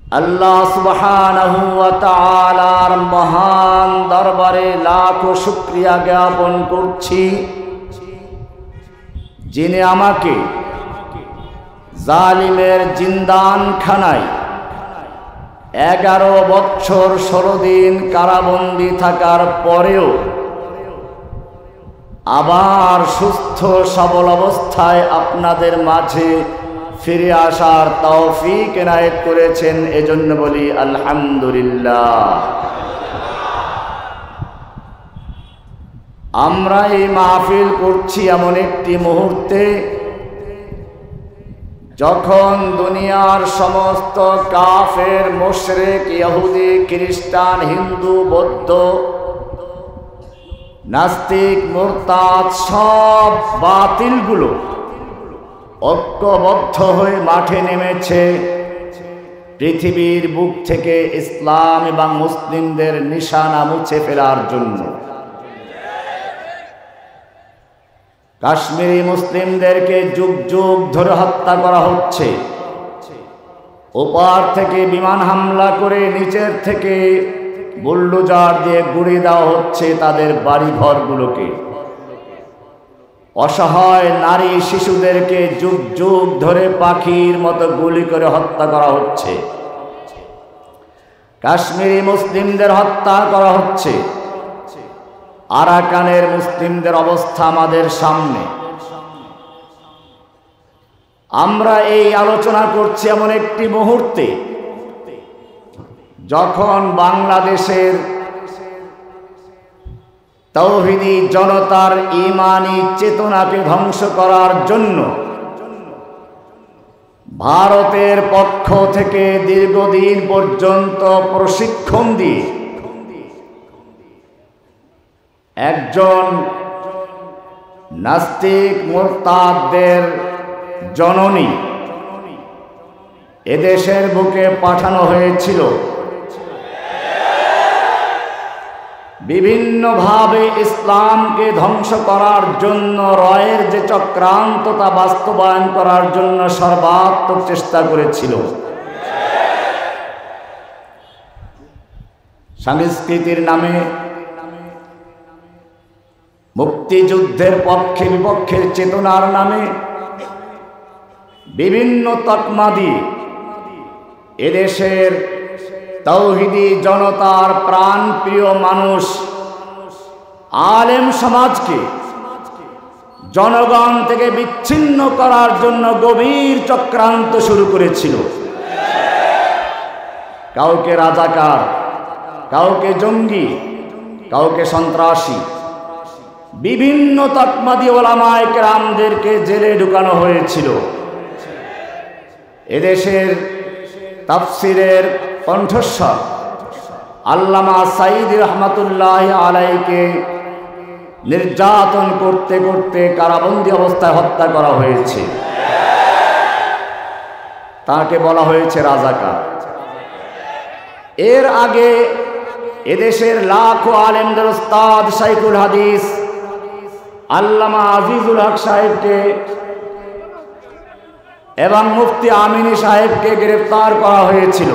আল্লাহ সুবহানাহু ওয়া তাআলার মহান দরবারে লাখো শুকরিয়া জ্ঞাপন করছি, যিনি আমাকে জালিমের জিন্দানখানায় 11 বছর 16 দিন কারাবন্দী থাকার পরেও আবার সুস্থ সবল অবস্থায় আপনাদের মাঝে ফিরে আসার তৌফিক এনায়েত করেছেন। এজন্য বলি আলহামদুলিল্লাহ। আমরা এই মাহফিল করছি এমন একটি মুহূর্তে যখন দুনিয়ার সমস্ত কাফের, মুশরিক, ইহুদি, খ্রিস্টান, হিন্দু, বৌদ্ধ, নাস্তিক, মুরতাদ সব বাতিলগুলো ঐক্যবদ্ধ হয়ে মাঠে নেমেছে পৃথিবীর বুক থেকে ইসলাম এবং মুসলিমদের নিশানা মুছে ফেলার জন্য। কাশ্মীরি মুসলিমদেরকে যুগ যুগ ধরে হত্যা করা হচ্ছে। ওপার থেকে বিমান হামলা করে নিচের থেকে বুলডোজার দিয়ে গুঁড়িয়ে দেওয়া হচ্ছে তাদের বাড়িঘরগুলোকে। অসহায় নারী শিশুদেরকে যুগ যুগ ধরে পাখির মতো গুলি করে হত্যা করা হচ্ছে। কাশ্মীরি মুসলিমদের হত্যা করা হচ্ছে। আরাকানের মুসলিমদের অবস্থা আমাদের সামনে। আমরা এই আলোচনা করছি এমন একটি মুহূর্তে যখন বাংলাদেশের তাওহীদি জনতার ঈমানি চেতনাকে ধ্বংস করার জন্য ভারতের পক্ষ থেকে দীর্ঘদিন পর্যন্ত প্রশিক্ষণ দিয়ে একজন নাস্তিক মুরতাদদের জননী এদেশের বুকে পাঠানো হয়েছিল। বিভিন্নভাবে ইসলামকে ধ্বংস করার জন্য রয়ের যে চক্রান্ত তা বাস্তবায়ন করার জন্য সর্বাত্মক চেষ্টা করেছিল। সংস্কৃতির নামে, মুক্তিযুদ্ধের পক্ষে বিপক্ষের চেতনার নামে বিভিন্ন তকমা দিয়ে এদেশের তাওহীদি জনতার প্রাণপ্রিয় মানুষ আলেম সমাজকে জনগণ থেকে বিচ্ছিন্ন করার জন্য গভীর চক্রান্ত শুরু করেছিল। কাউকে রাজাকার, কাউকে জঙ্গি, কাউকে সন্ত্রাসী, বিভিন্ন তকমা দিয়ে ওলামায়ে কেরামদেরকে জেলে ঢুকানো হয়েছিল। এদেশের তাফসিরের কণ্ঠস্বর আল্লামা সাঈদী রহমাতুল্লাহি আলাইহিকে নির্যাতন করতে করতে কারাবন্দী অবস্থায় হত্যা করা হয়েছে। তাকে বলা হয়েছে রাজাকার। এর আগে এদেশের লাখো আলেমদের উস্তাদ শাইখুল হাদিস আল্লামা আজিজুল হক সাহেবকে এবং মুফতি আমিনী সাহেবকে গ্রেফতার করা হয়েছিল।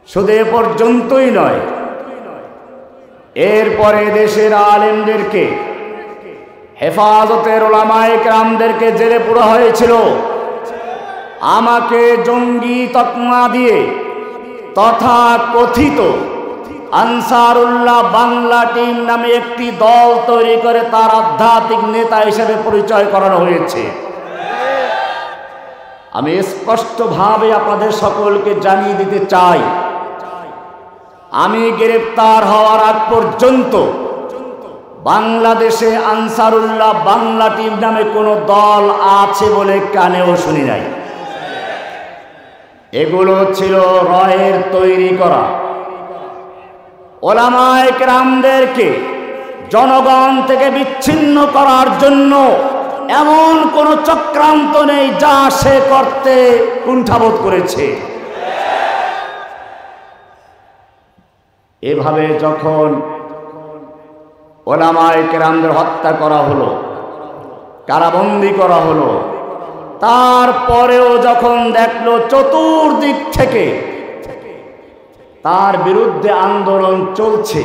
শুধু এ পর্যন্তই নয়, এরপরে দেশের আলেমদেরকে, হেফাজতের উলামায়ে কেরামদেরকে জেলে পুরা হয়েছিল। আমাকে জঙ্গি তকমা দিয়ে তথা কথিত আনসারুল্লাহ বাংলা টিম নামে একটি দল তৈরি করে তার আধ্যাত্মিক নেতা হিসেবে পরিচয় করানো হয়েছে। আমি স্পষ্টভাবে আপনাদের সকলকে জানিয়ে দিতে চাই, আমি গ্রেফতার হওয়ার আগ পর্যন্ত বাংলাদেশে আনসারুল্লাহ বাংলা টিম নামে কোনো দল আছে বলে কানেও শুনি নাই। এগুলো ছিল রয়ের তৈরি করা। ওলামায়ে কেরামদেরকে জনগণ থেকে বিচ্ছিন্ন করার জন্য এমন কোন চক্রান্ত নেই যা সে করতে কুণ্ঠাবোধ করেছে। এভাবে যখন ওলামায়ে কেরামদের হত্যা করা হলো, কারাবন্দী করা হলো, তারপরেও যখন দেখলো চতুর্দিক থেকে তার বিরুদ্ধে আন্দোলন চলছে,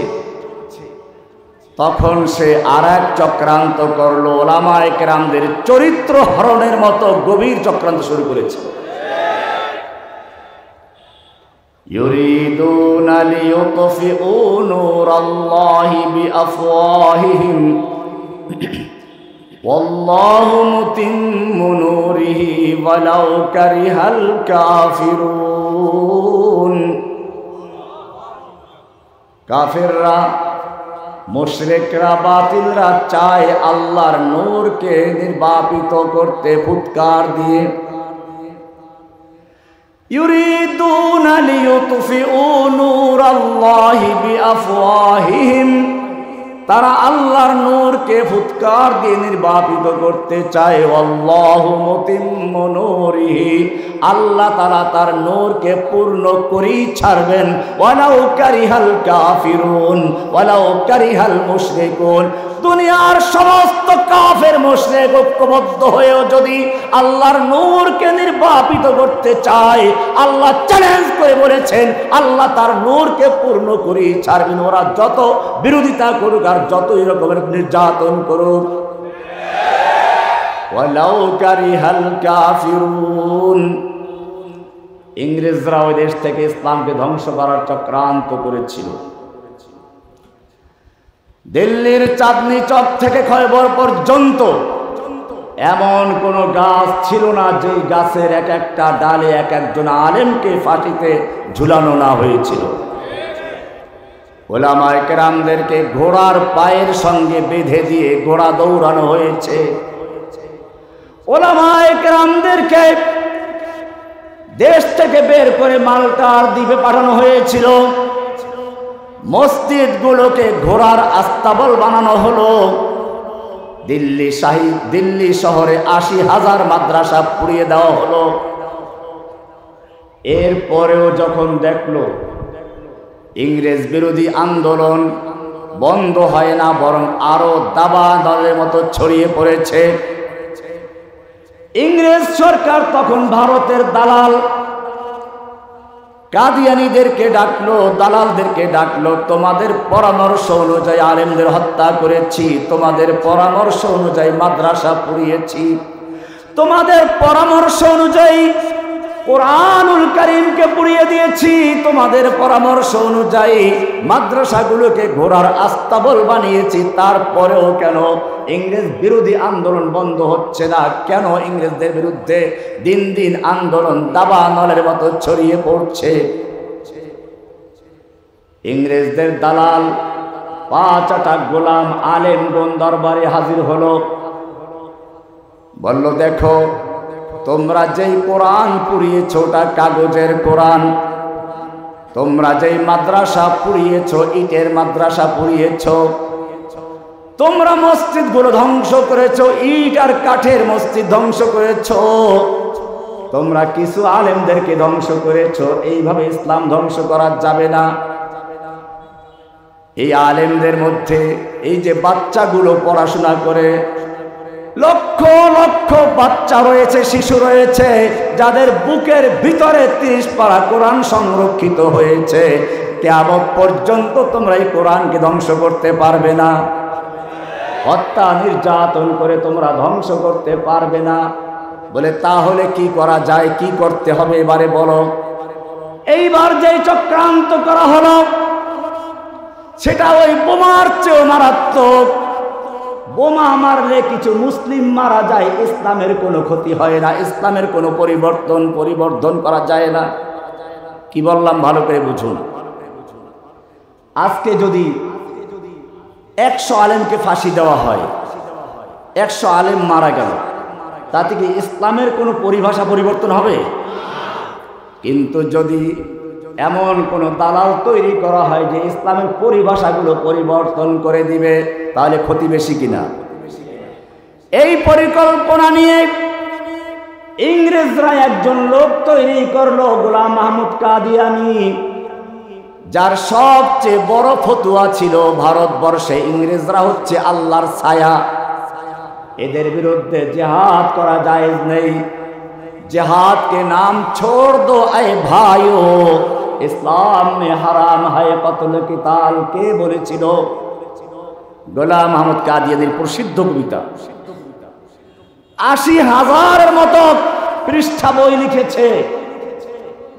তখন সে আরেক চক্রান্ত করলো, ওলামায়ে কেরামদের চরিত্র হরণের মতো গভীর চক্রান্ত শুরু করেছে। ইউরিদুনা লিইউতফিউ নূরাল্লাহি বিআফওয়াহিহিম ওয়াল্লাহু মুতিম্মু নূরিহি ওয়ালাউ কারিহাল কাফিরুন। কাফিররা, মুশরিকরা, বাতিলরা চায় আল্লাহর নূরকে নির্বাপিত করতে ফুৎকার দিয়ে। ইউরিদুনা লিইউতফিউ নূরাল্লাহি বিআফওয়াহিহিম, তারা আল্লাহর নূরকে ফুৎকার দিয়ে নির্বাপিত করতে চায়। আল্লাহু মুতিম্মু নূরিহি, আল্লাহ তাআলা তার নূরকে পূর্ণ করেই ছাড়বেন। ওয়ালাউ কারিহাল কাফিরুন ওয়ালাউ কারিহাল মুশরিকুন, দুনিয়ার সমস্ত কাফের মুশরিক ঐক্যবদ্ধ হয়েও যদি আল্লাহর নূরকে নির্বাপিত করতে চায়, আল্লাহ চ্যালেঞ্জ করে বলেছেন আল্লাহ তার নূরকে পূর্ণ করেই ছাড়বেন। ওরা যত বিরোধিতা করুক আর যতই রকমের নির্যাতন করুক। ওয়ালাউ কারিহাল কাফিরুন, ইংরেজরা ওই দেশ থেকে ইসলামকে ধ্বংস করার চক্রান্ত করেছিল। দিল্লির চাঁদনি চক থেকে খয়বর পর্যন্ত এমন কোন গাছ ছিল না যে গাছের এক একটা ডালে এক একজন আলেমকে ফাঁসিতে ঝুলানো না হয়েছিল। ওলামায়ে কেরামদেরকে ঘোড়ার পায়ের সঙ্গে বেঁধে দিয়ে ঘোড়া দৌড়ানো হয়েছে। ওলামায়ে কেরামদেরকে দেশ থেকে বের করে মাল্টার দ্বীপে পাঠানো হয়েছিল। মসজিদগুলোকে ঘোড়ার আস্তাবল বানানো হলো। দিল্লি শহরে ৮০,০০০ মাদ্রাসা পুড়িয়ে দেওয়া হলো। এরপরেও যখন দেখলো ইংরেজ বিরোধী আন্দোলন বন্ধ হয় না, বরং আরো দাবা দলের মতো ছড়িয়ে পড়েছে, ইংরেজ সরকার তখন ভারতের দালাল কাদিয়ানীদেরকে ডাকলো, দালালদেরকে ডাকলো, তোমাদের পরামর্শ অনুযায়ী আলেমদের হত্যা করেছি, তোমাদের পরামর্শ অনুযায়ী মাদ্রাসা পুড়িয়েছি, তোমাদের পরামর্শ অনুযায়ী কোরআনুল কারীমকে পুড়িয়ে দিয়েছি, তোমাদের পরামর্শ অনুযায়ী মাদ্রাসাগুলোকে ঘোড়ার আস্তাবল বানিয়েছি। তারপরেও কেন ইংরেজ বিরোধী আন্দোলন বন্ধ হচ্ছে না? কেন ইংরেজদের বিরুদ্ধে দিন দিন আন্দোলন দাবা নলের মতো ছড়িয়ে পড়ছে? ইংরেজদের দালাল ৫টা গোলাম আলেমগণ দরবারে হাজির হলো। বলল, দেখো তোমরা যেই কোরআন পুড়িয়েছ ওটা কাগজের কোরআন, তোমরা যেই মাদ্রাসা পুড়িয়েছ ইটের মাদ্রাসা পুড়িয়েছ, তোমরা মসজিদগুলো ধ্বংস করেছ, ইট আর কাঠের মসজিদ ধ্বংস করেছ, তোমরা কিছু আলেমদেরকে ধ্বংস করেছ। এইভাবে ইসলাম ধ্বংস করা যাবে না। এই আলেমদের মধ্যে এই যে বাচ্চাগুলো পড়াশোনা করে, লক্ষ লক্ষ বাচ্চা রয়েছে, শিশু রয়েছে, যাদের বুকের ভিতরে ৩০ পারা কোরআন সংরক্ষিত হয়েছে, কিয়ামত পর্যন্ত তোমরা এই কোরআনকে ধ্বংস করতে পারবে না। হত্যা নির্যাতন করে তোমরা ধ্বংস করতে পারবে না। বলে তাহলে কি করা যায়, কি করতে হবে এবারে বলো। এইবার যেই চক্রান্ত করা হলো সেটা ওই বোমার চেয়েও মারাত্মক। বোমা মারলে কিছু মুসলিম মারা যায়, ইসলামের কোনো ক্ষতি হয় না, ইসলামের কোনো পরিবর্তন করা যায় না। কি বললাম ভালো করে বুঝুন। আজকে যদি ১০০ আলেমকে ফাঁসি দেওয়া হয়, ১০০ আলেম মারা গেল, তাতে কি ইসলামের কোনো পরিভাষা পরিবর্তন হবে? কিন্তু যদি এমন কোন দালাল তৈরি করা হয় যে ইসলামের পরিভাষাগুলো পরিবর্তন করে দিবে, তাহলে ক্ষতি বেশি কিনা? এই পরিকল্পনা নিয়ে ইংরেজরা একজন লোক তৈরি করলো, গোলাম মাহমুদ কাদিয়ানী, যার সবচেয়ে বড় ফতুয়া ছিল ভারতবর্ষে ইংরেজরা হচ্ছে আল্লাহর ছায়া, এদের বিরুদ্ধে জিহাদ করা জায়েজ নেই, जिहाद के नाम छोड़ दो ऐ भाइयों, इस्लाम में हराम है कत्ल किताल। के বলেছিল? গোলাম আহমদ কাদিয়ানীর প্রসিদ্ধ কবিতা। ৮০,০০০-এর মতো পৃষ্ঠা বই লিখেছে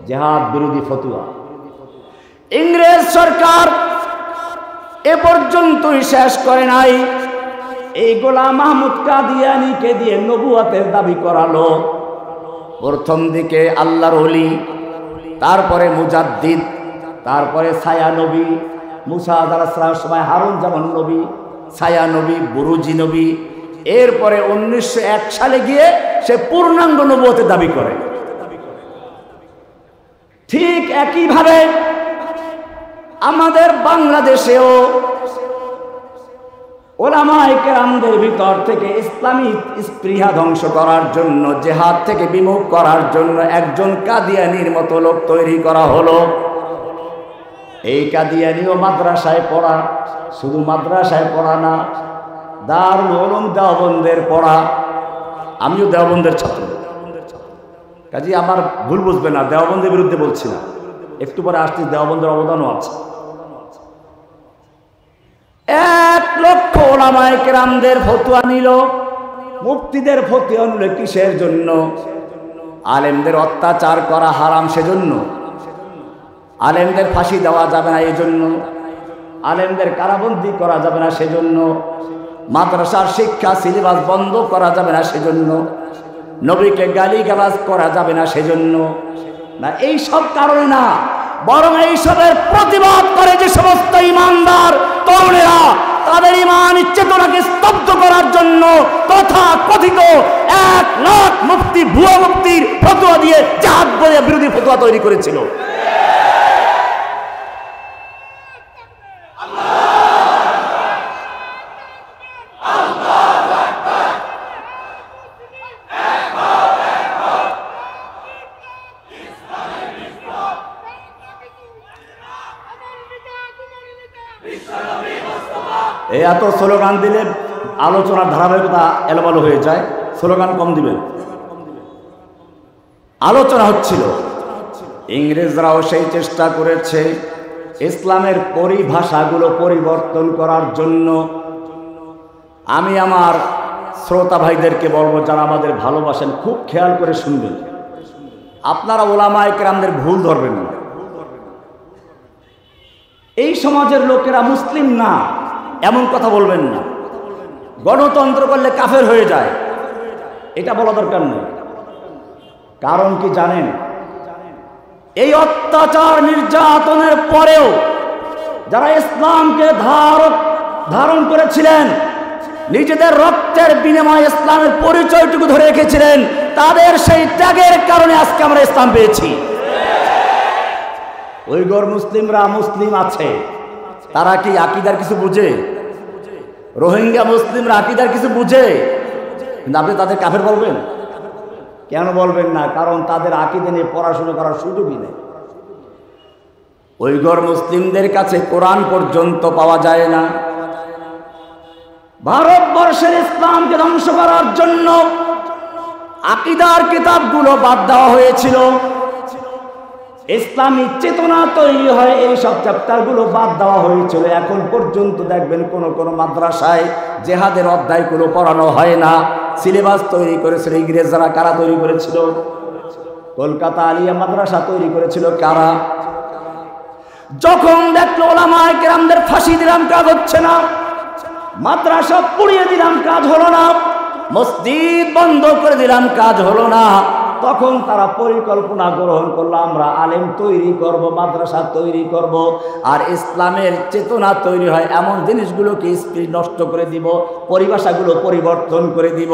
জিহাদ বিরোধী ফতোয়া। ইংরেজ সরকার এ পর্যন্তই শেষ করে নাই, এই গোলাম আহমদ কাদিয়ানীকে দিয়ে নবুয়তের দাবি করালো। প্রথম দিকে আল্লাহর ওলি, তারপরে মুজাদ্দিদ, তারপরে ছায়া নবী, মুসা আলাইহিস সময় হারুন জামান নবী, ছায়া নবী, বুরুজি নবী। এরপরে 1901 সালে গিয়ে সে পূর্ণাঙ্গ নবুয়তের দাবি করে। ঠিক একইভাবে আমাদের বাংলাদেশেও ওলামায়ে কেরামদের ভিতর থেকে ইসলামী স্পৃহা ধ্বংস করার জন্য, জিহাদ থেকে বিমুখ করার জন্য একজন কাদিয়ানীর মতো লোক তৈরি করা হলো। এই কাদিয়ানীও মাদ্রাসায় পড়া, শুধু মাদ্রাসায় পড়া না, দারুল উলুম দেওবন্দের পড়া। আমিও দেওবন্দের ছাত্র, কাজে আমার ভুল বুঝবে না, দেওবন্দের বিরুদ্ধে বলছি না, একটু পরে আসছি, দেওবন্দের অবদানও আছে। 1 লক্ষ ওলামায়ে কেরামদের ফতোয়া নিল, মুফতিদের ফতোয়া নিল। কিসের জন্য? আলেমদের অত্যাচার করা হারাম সেজন্য, আলেমদের ফাঁসি দেওয়া যাবে না এজন্য, আলেমদের কারাবন্দী করা যাবে না সেজন্য, মাদ্রাসার শিক্ষা সিলেবাস বন্ধ করা যাবে না সেজন্য, নবীকে গালিগালাজ করা যাবে না সেজন্য না, এই সব কারণে না, বরং এইসবের প্রতিবাদ করে যে সমস্ত ইমানদার তরুণেরা তাদের ইমান চেতনাকে স্তব্ধ করার জন্য তথা কথিত 1 লাখ মুফতি, ভুয়া মুফতির ফতোয়া দিয়ে জিহাদ বিরোধী ফতোয়া তৈরি করেছিল। এত স্লোগান দিলে আলোচনার ধারাবাহিকতা এলোমেলো হয়ে যায়, স্লোগান কম দিবেন। আলোচনা হচ্ছিল, ইংরেজরাও সেই চেষ্টা করেছে ইসলামের পরিভাষাগুলো পরিবর্তন করার জন্য। আমি আমার শ্রোতা ভাইদেরকে বলবো, যারা আমাদের ভালোবাসেন, খুব খেয়াল করে শুনবেন। আপনারা ওলামায়ে কেরামদের ভুল ধরবেন না। এই সমাজের লোকেরা মুসলিম না এমন কথা বলবেন না। গণতন্ত্র করলে কাফের হয়ে যায়, এটা বলা দরকার নেই। কারণ কি জানেন? এই অত্যাচার নির্যাতনের পরেও যারা ইসলামকে ধারণ করেছিলেন, নিজেদের রক্তের বিনিময়ে ইসলামের পরিচয়টুকু ধরে রেখেছিলেন, তাদের সেই ত্যাগের কারণে আজকে আমরা ইসলাম পেয়েছি। উইঘুর মুসলিমরা মুসলিম আছে, তারা কি আকীদার কিছু বুঝে? রোহিঙ্গা মুসলিমরা আকীদার কিছু বুঝে? কিন্তু আপনি তাদের কাফের বলবেন? কেন বলবেন না? কারণ তাদের আকীদা নিয়ে পড়াশোনা করার সুযোগই নেই। উইঘুর মুসলিমদের কাছে কোরআন পর্যন্ত পাওয়া যায় না। ভারতবর্ষের ইসলামকে ধ্বংস করার জন্য আকীদার কিতাবগুলো বাদ দেওয়া হয়েছিল। ইসলামী চেতনা তৈরি হয়, এই সব চ্যাপ্টারগুলো বাদ দেওয়া হয়েছিল। এখন পর্যন্ত দেখবেন কোন মাদ্রাসায় জিহাদের অধ্যায়গুলো পড়ানো হয় না। সিলেবাস তৈরি করেছিল ইংরেজরা। কারা তৈরি করেছিল? কলকাতা আলিয়া মাদ্রাসা তৈরি করেছিল কারা? যখন দেখলো ওলামায়ে কেরামদের ফাঁসি দিলাম কাজ হচ্ছে না, মাদ্রাসা পুড়িয়ে দিলাম কাজ হলো না, মসজিদ বন্ধ করে দিলাম কাজ হলো না, তখন তারা পরিকল্পনা গ্রহণ করলো, আমরা আলেম তৈরি করব, মাদ্রাসা তৈরি করব, আর ইসলামের চেতনা তৈরি হয় এমন জিনিসগুলোকে স্পিড নষ্ট করে দিব, পরিভাষাগুলো পরিবর্তন করে দিব।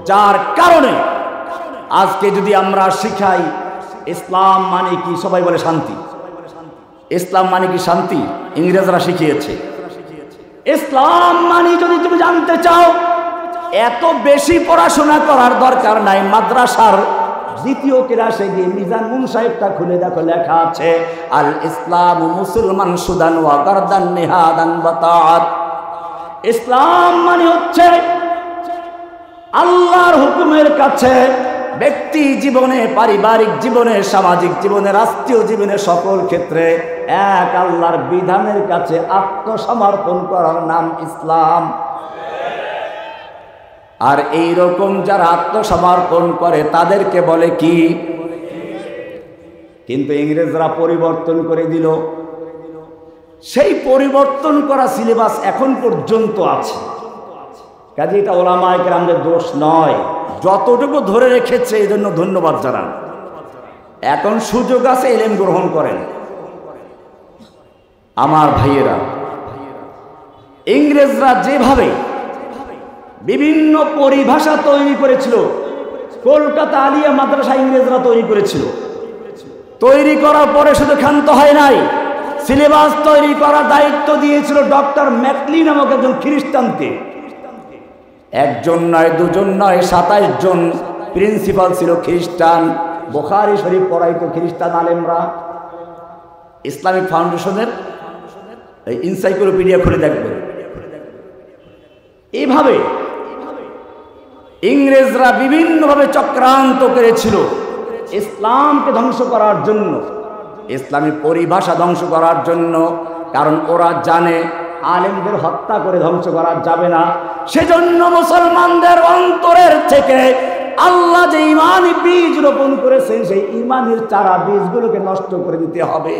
যার কারণে আজকে যদি আমরা শিখাই ইসলাম মানে কি, সবাই বলে শান্তি। ইসলাম মানে কি শান্তি? ইংরেজরা শিখিয়েছে। ইসলাম মানে যদি তুমি জানতে চাও, এত বেশি পড়াশোনা করার দরকার নাই। মাদ্রাসার 2য় ক্লাসে গিয়ে মিজান মুনসাইফটা খুলে দেখো, লেখা আছে আল ইসলাম মুসলমান সুদান ওয়া গারদান নিহাদান বাতাআত। ইসলাম মানে হচ্ছে আল্লাহর হুকুমের কাছে ব্যক্তি জীবনে, পারিবারিক জীবনে, সামাজিক জীবনে, রাষ্ট্রীয় জীবনে, সকল ক্ষেত্রে এক আল্লাহর বিধানের কাছে আত্মসমর্পণ করার নাম ইসলাম। আর এই রকম যারা আত্মসমর্পণ করে তাদেরকে বলে কি? কিন্তু ইংরেজরা পরিবর্তন করে দিল। সেই পরিবর্তন করা সিলেবাস এখন পর্যন্ত আছে। কাজে এটা ওলামায়ে কেরামদের দোষ নয়, যতটুকু ধরে রেখেছে এই জন্য ধন্যবাদ জানান। এখন সুযোগ আছে, ইলম গ্রহণ করেন। আমার ভাইয়েরা, ইংরেজরা যেভাবে বিভিন্ন পরিভাষা তৈরি করেছিল, কলকাতা আলিয়া মাদ্রাসা ইংরেজরা তৈরি করেছিল। তৈরি করার পরে শুধু ক্ষান্ত হয় নাই, সিলেবাস তৈরি করার দায়িত্ব দিয়েছিল ডক্টর ম্যাকলি নামক একজন খ্রিস্টানকে। একজন নয়, দুজন নয়, 27 জন প্রিন্সিপাল ছিল খ্রিস্টান। বুখারী শরীফ পড়াইতো খ্রিস্টান আলেমরা। ইসলামিক ফাউন্ডেশনের এই এনসাইক্লোপিডিয়া খুলে দেখবেন। এইভাবে ইংরেজরা বিভিন্নভাবে চক্রান্ত করেছিল ইসলামকে ধ্বংস করার জন্য, ইসলামী পরিভাষা ধ্বংস করার জন্য। কারণ ওরা জানে আলেমদের হত্যা করে ধ্বংস করা যাবে না। সেজন্য মুসলমানদের অন্তরের থেকে আল্লাহ যে ঈমানি বীজ রোপণ করেছেন, সেই ঈমানের চারা বীজগুলোকে নষ্ট করে দিতে হবে।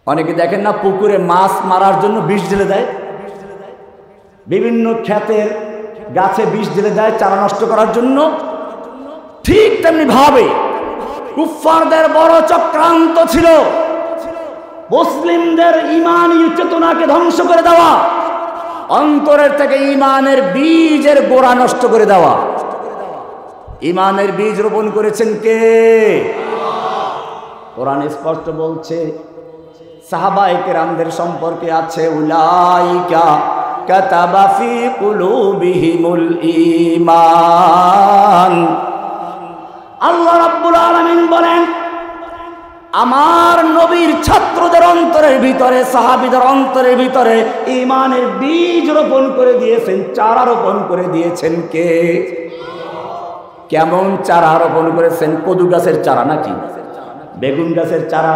অনেকে দেখেন না, পুকুরে মাছ মারার জন্য বিষ ঢেলে দেয়, বিভিন্ন ক্ষেতের গাছে বিষ ঢেলে দেয় চারা নষ্ট করার জন্য। ঠিক তেমনি ভাবে কুফফারদের বড় চক্রান্ত ছিল মুসলিমদের ঈমানী চেতনাকে ধ্বংস করে দেওয়া, অন্তরের থেকে ঈমানের বীজের গোড়া নষ্ট করে দেওয়া। ঈমানের বীজ রোপণ করেছেন কে? কোরআন স্পষ্ট বলছে, সাহাবায়ে কেরামদের সম্পর্কে আছে, উলাইকা কাতাবা ফি কুলুবিহিমুল ঈমান। আল্লাহ রাব্বুল আলামিন বলেন, আমার নবীর ছাত্রদের অন্তরের ভিতরে, সাহাবীদের অন্তরের ভিতরে ঈমানের বীজ রোপণ করে দিয়েছেন, চারা রোপণ করে দিয়েছেন কে? কেমন চারা রোপণ করেছেন? কদু গাছের চারা নাকি বেগুন গাছের চারা?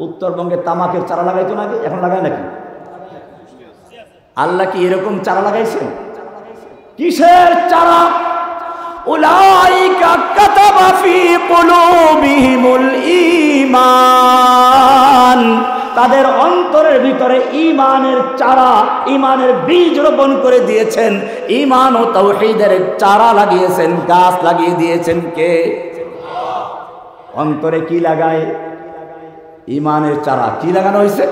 উত্তরবঙ্গে তামাকের চারা লাগাইতো নাকি, এখন লাগায় নাকি? আল্লাহ কি এরকম চারা লাগাইছেন? কিসের চারা? উলাইকা কাতাবা ফি কুলুবিহিমুল ঈমান। তাদের অন্তরের ভিতরে ঈমানের চারা, ঈমানের বীজ রোপণ করে দিয়েছেন। ঈমান ও তাওহীদের চারা লাগিয়েছেন, গাছ লাগিয়ে দিয়েছেন কে? অন্তরে কি লাগায়? ঈমানের চারা। কি লাগানো হয়েছে?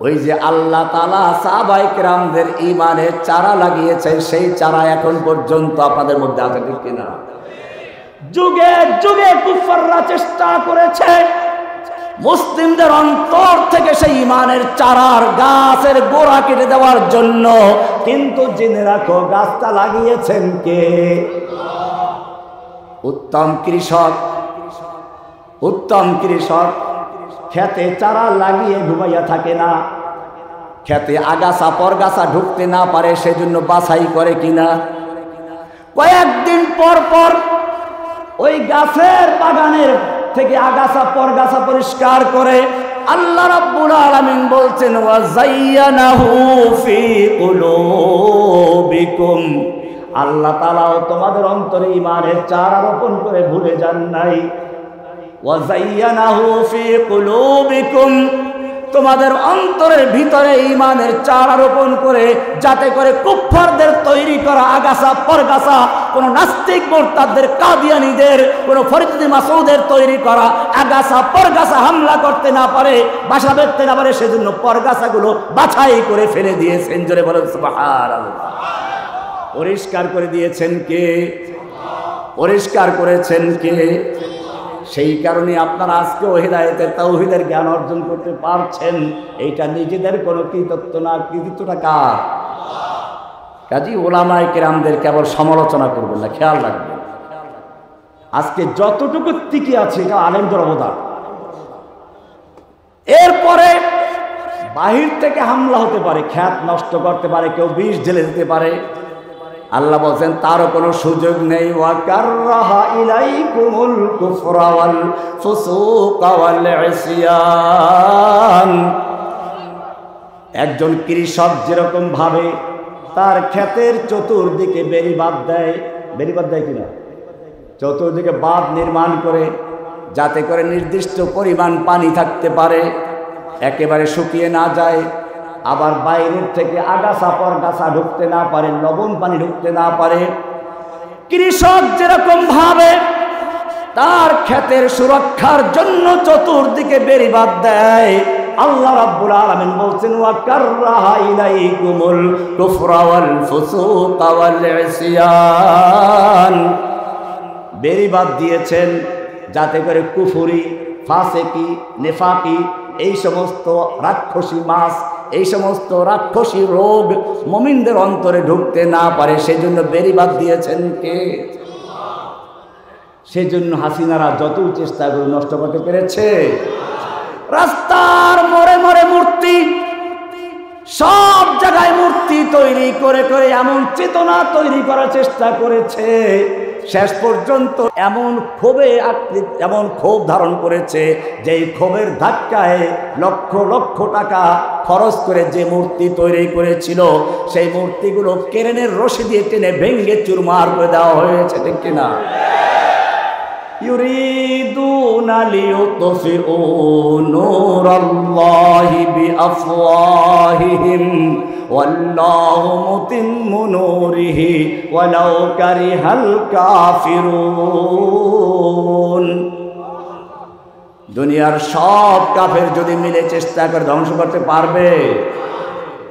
ওই যে আল্লাহ তাআলা সাহাবায়ে কেরামদের ঈমানের চারা লাগিয়েছেন, সেই চারা এখন পর্যন্ত আপনাদের মধ্যে আছে ঠিক কিনা? যুগে যুগে কুফাররা চেষ্টা করেছে মুসলিমদের অন্তর থেকে সেই ঈমানের চারার গাছের গোড়া কেটে দেওয়ার জন্য, কিন্তু জেনে রাখো গাছটা লাগিয়েছেন কে? উত্তম কৃষক। উত্তম কৃষক খেতে চারা লাগিয়ে ঘুমাইয়া থাকে না, খেতে আগাছা পরগাছা ঢুকতে না পারে সেজন্য বাছাই করে কিনা? কয়েকদিন পর পর ওই গাছের বাগানের থেকে আগাছা পরগাছা পরিষ্কার করে। আল্লাহ রাব্বুল আলামিন বলছেন, ওয়া যায়্যানাহু ফি কুলুবিকুম। আল্লাহ তাআলাও তোমাদের অন্তরে ঈমানের চারা রোপণ করে ভুলে যান নাই। ওয়া যায়্যানাহু ফি কুলুবিকুম, তোমাদের অন্তরের ভিতরে ঈমানের চারা রোপণ করে, যাতে করে কুফফারদের তৈরি করা আগাছা পরগাছা, কোন নাস্তিক মুরতাদদের, কাদিয়ানীদের, কোন ফরিদ মাসউদের তৈরি করা আগাছা পরগাছা হামলা করতে না পারে, বাসা বেঁধতে না পারে, সেজন্য পরগাছাগুলো বাছাই করে ফেলে দিয়েছেন। জোরে বলেন সুবহানাল্লাহ। পরিষ্কার করে দিয়েছেন কে? পরিষ্কার করেছেন কে? সেই কারণে আপনারা আজকেও হেদায়েতের তাওহীদের জ্ঞান অর্জন করতে পারছেন। এইটা নিজেদের কোনো কৃতিত্ব না, কৃতিত্বটা কার? কাজী ওলামায়ে কেরামদের কেবল সমালোচনা করবেন না, খেয়াল রাখবেন। আজকে যতটুকু টিকে আছে এটা আলেমদের অবদান। এরপরে বাহির থেকে হামলা হতে পারে, খ্যাত নষ্ট করতে পারে, কেউ বিষ ঢেলে দিতে পারে, আল্লাহ বলছেন তারও কোনো সুযোগ নেই। ওয়া কাররাহা ইলাইকুমুল কুফরা ওয়াল ফুসুকা ওয়াল ইসয়ান। একজন কৃষক যেরকম ভাবে তার ক্ষেতের চতুর্দিকে বেড়িবাঁধ দেয়, বেড়িবাঁধ দেয় কিনা, চতুর্দিকে বাঁধ নির্মাণ করে যাতে করে নির্দিষ্ট পরিমাণ পানি থাকতে পারে, একেবারে শুকিয়ে না যায়, আবার বাইরের থেকে আগাছা পরগাছা ঢুকতে না পারে, লবণ পানি ঢুকতে না পারে। কৃষক যেরকম ভাবে তার ক্ষেতের সুরক্ষার জন্য চতুর্দিকে বেড়িবাঁধ দেয়, আল্লাহ রাব্বুল আলামিন বলছেন ওয়া কাররাহা ইলাইকুমুল কুফরা ওয়াল ফুসুকা ওয়াল ইসয়ান। বেড়িবাঁধ দিয়েছেন যাতে করে কুফরি, ফাসেকি, নেফাকি, এই সমস্ত রাক্ষসী মাছ, এই সমস্ত রাক্ষসী রোগ মুমিনদের অন্তরে ঢুকতে না পারে, সেজন্য বেড়িবাঁধ দিয়েছেন কে? সেজন্য হাসিনারা যতই চেষ্টা করে নষ্ট করতে পেরেছে। রাস্তার মোড়ে মোড়ে মূর্তি, সব জায়গায় মূর্তি তৈরি করে করে এমন চেতনা তৈরি করার চেষ্টা করেছে, শেষ পর্যন্ত এমন ক্ষোভ ধারণ করেছে যে ক্ষোভের ধাক্কায় লক্ষ লক্ষ টাকা খরচ করে যে মূর্তি তৈরি করেছিল সেই মূর্তিগুলো কেরেনের রশি দিয়ে টেনে ভেঙে চুরমার করে দেওয়া হয়েছে, ঠিক কিনা? ইউরিদুনা লিইউতফিউ নূরাল্লাহি বিআফওয়াহিহিম ওয়াল্লাহু মুতিম্মু নূরিহি ওয়ালাউ কারিহাল কাফিরুন। দুনিয়ার সব কাফের যদি মিলে চেষ্টা করে ধ্বংস করতে পারবে?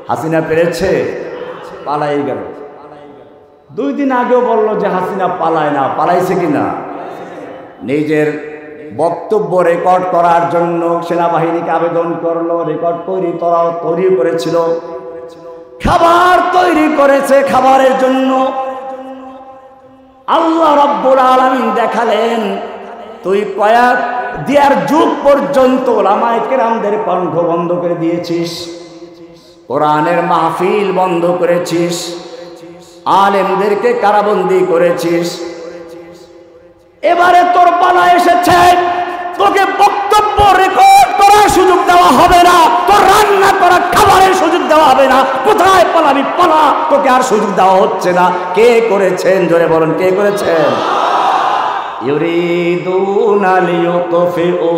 হাসিনা পেরেছে? পালাই গেল। 2 দিন আগেও বলল যে হাসিনা পালায় না, পালাইছে কিনা? নিজের বক্তব্য রেকর্ড করার জন্য সেনাবাহিনীকে আবেদন করলো, রেকর্ড তৈরি করেছিল, খাবার তৈরি করেছে, খাবারের জন্য আল্লাহ রাব্বুল আলামিন দেখালেন তুই কয়েক দেড় যুগ পর্যন্ত উলামায়ে কেরামদের কণ্ঠ বন্ধ করে দিয়েছিস, কোরআনের মাহফিল বন্ধ করেছিস, আলেমদেরকে কারাবন্দী করেছিস। এবারে তোর পালা এসেছে, তোকে বক্তব্য রেকর্ড করার সুযোগ দেওয়া হবে না, তোর রান্না করা খাবারের সুযোগ দেওয়া হবে না। কোথায় পালাবি পালা, তোকে আর সুযোগ দেওয়া হচ্ছে না। কে করেছেন? জোরে বলেন, কে করেছেন? ইউরিদুনা লিইউতফিউ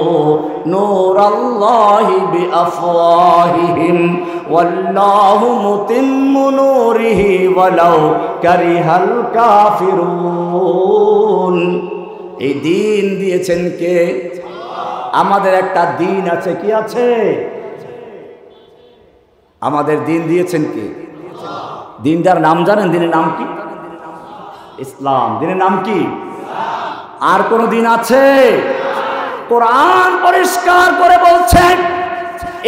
নূরাল্লাহি বিআফওয়াহিহিম ওয়াল্লাহু মুতিম্মু নূরিহি ওয়ালাউ কারিহাল কাফিরুন। এই দিন দিয়েছেন কে? আমাদের একটা দিন আছে, কি আছে? আমাদের দিন দিয়েছেন কে? দিনটার নাম জানেন? দিনের নাম কি? ইসলাম। দিনের নাম কি? আর কোন দিন আছে? কোরআন পরিষ্কার করে বলছেন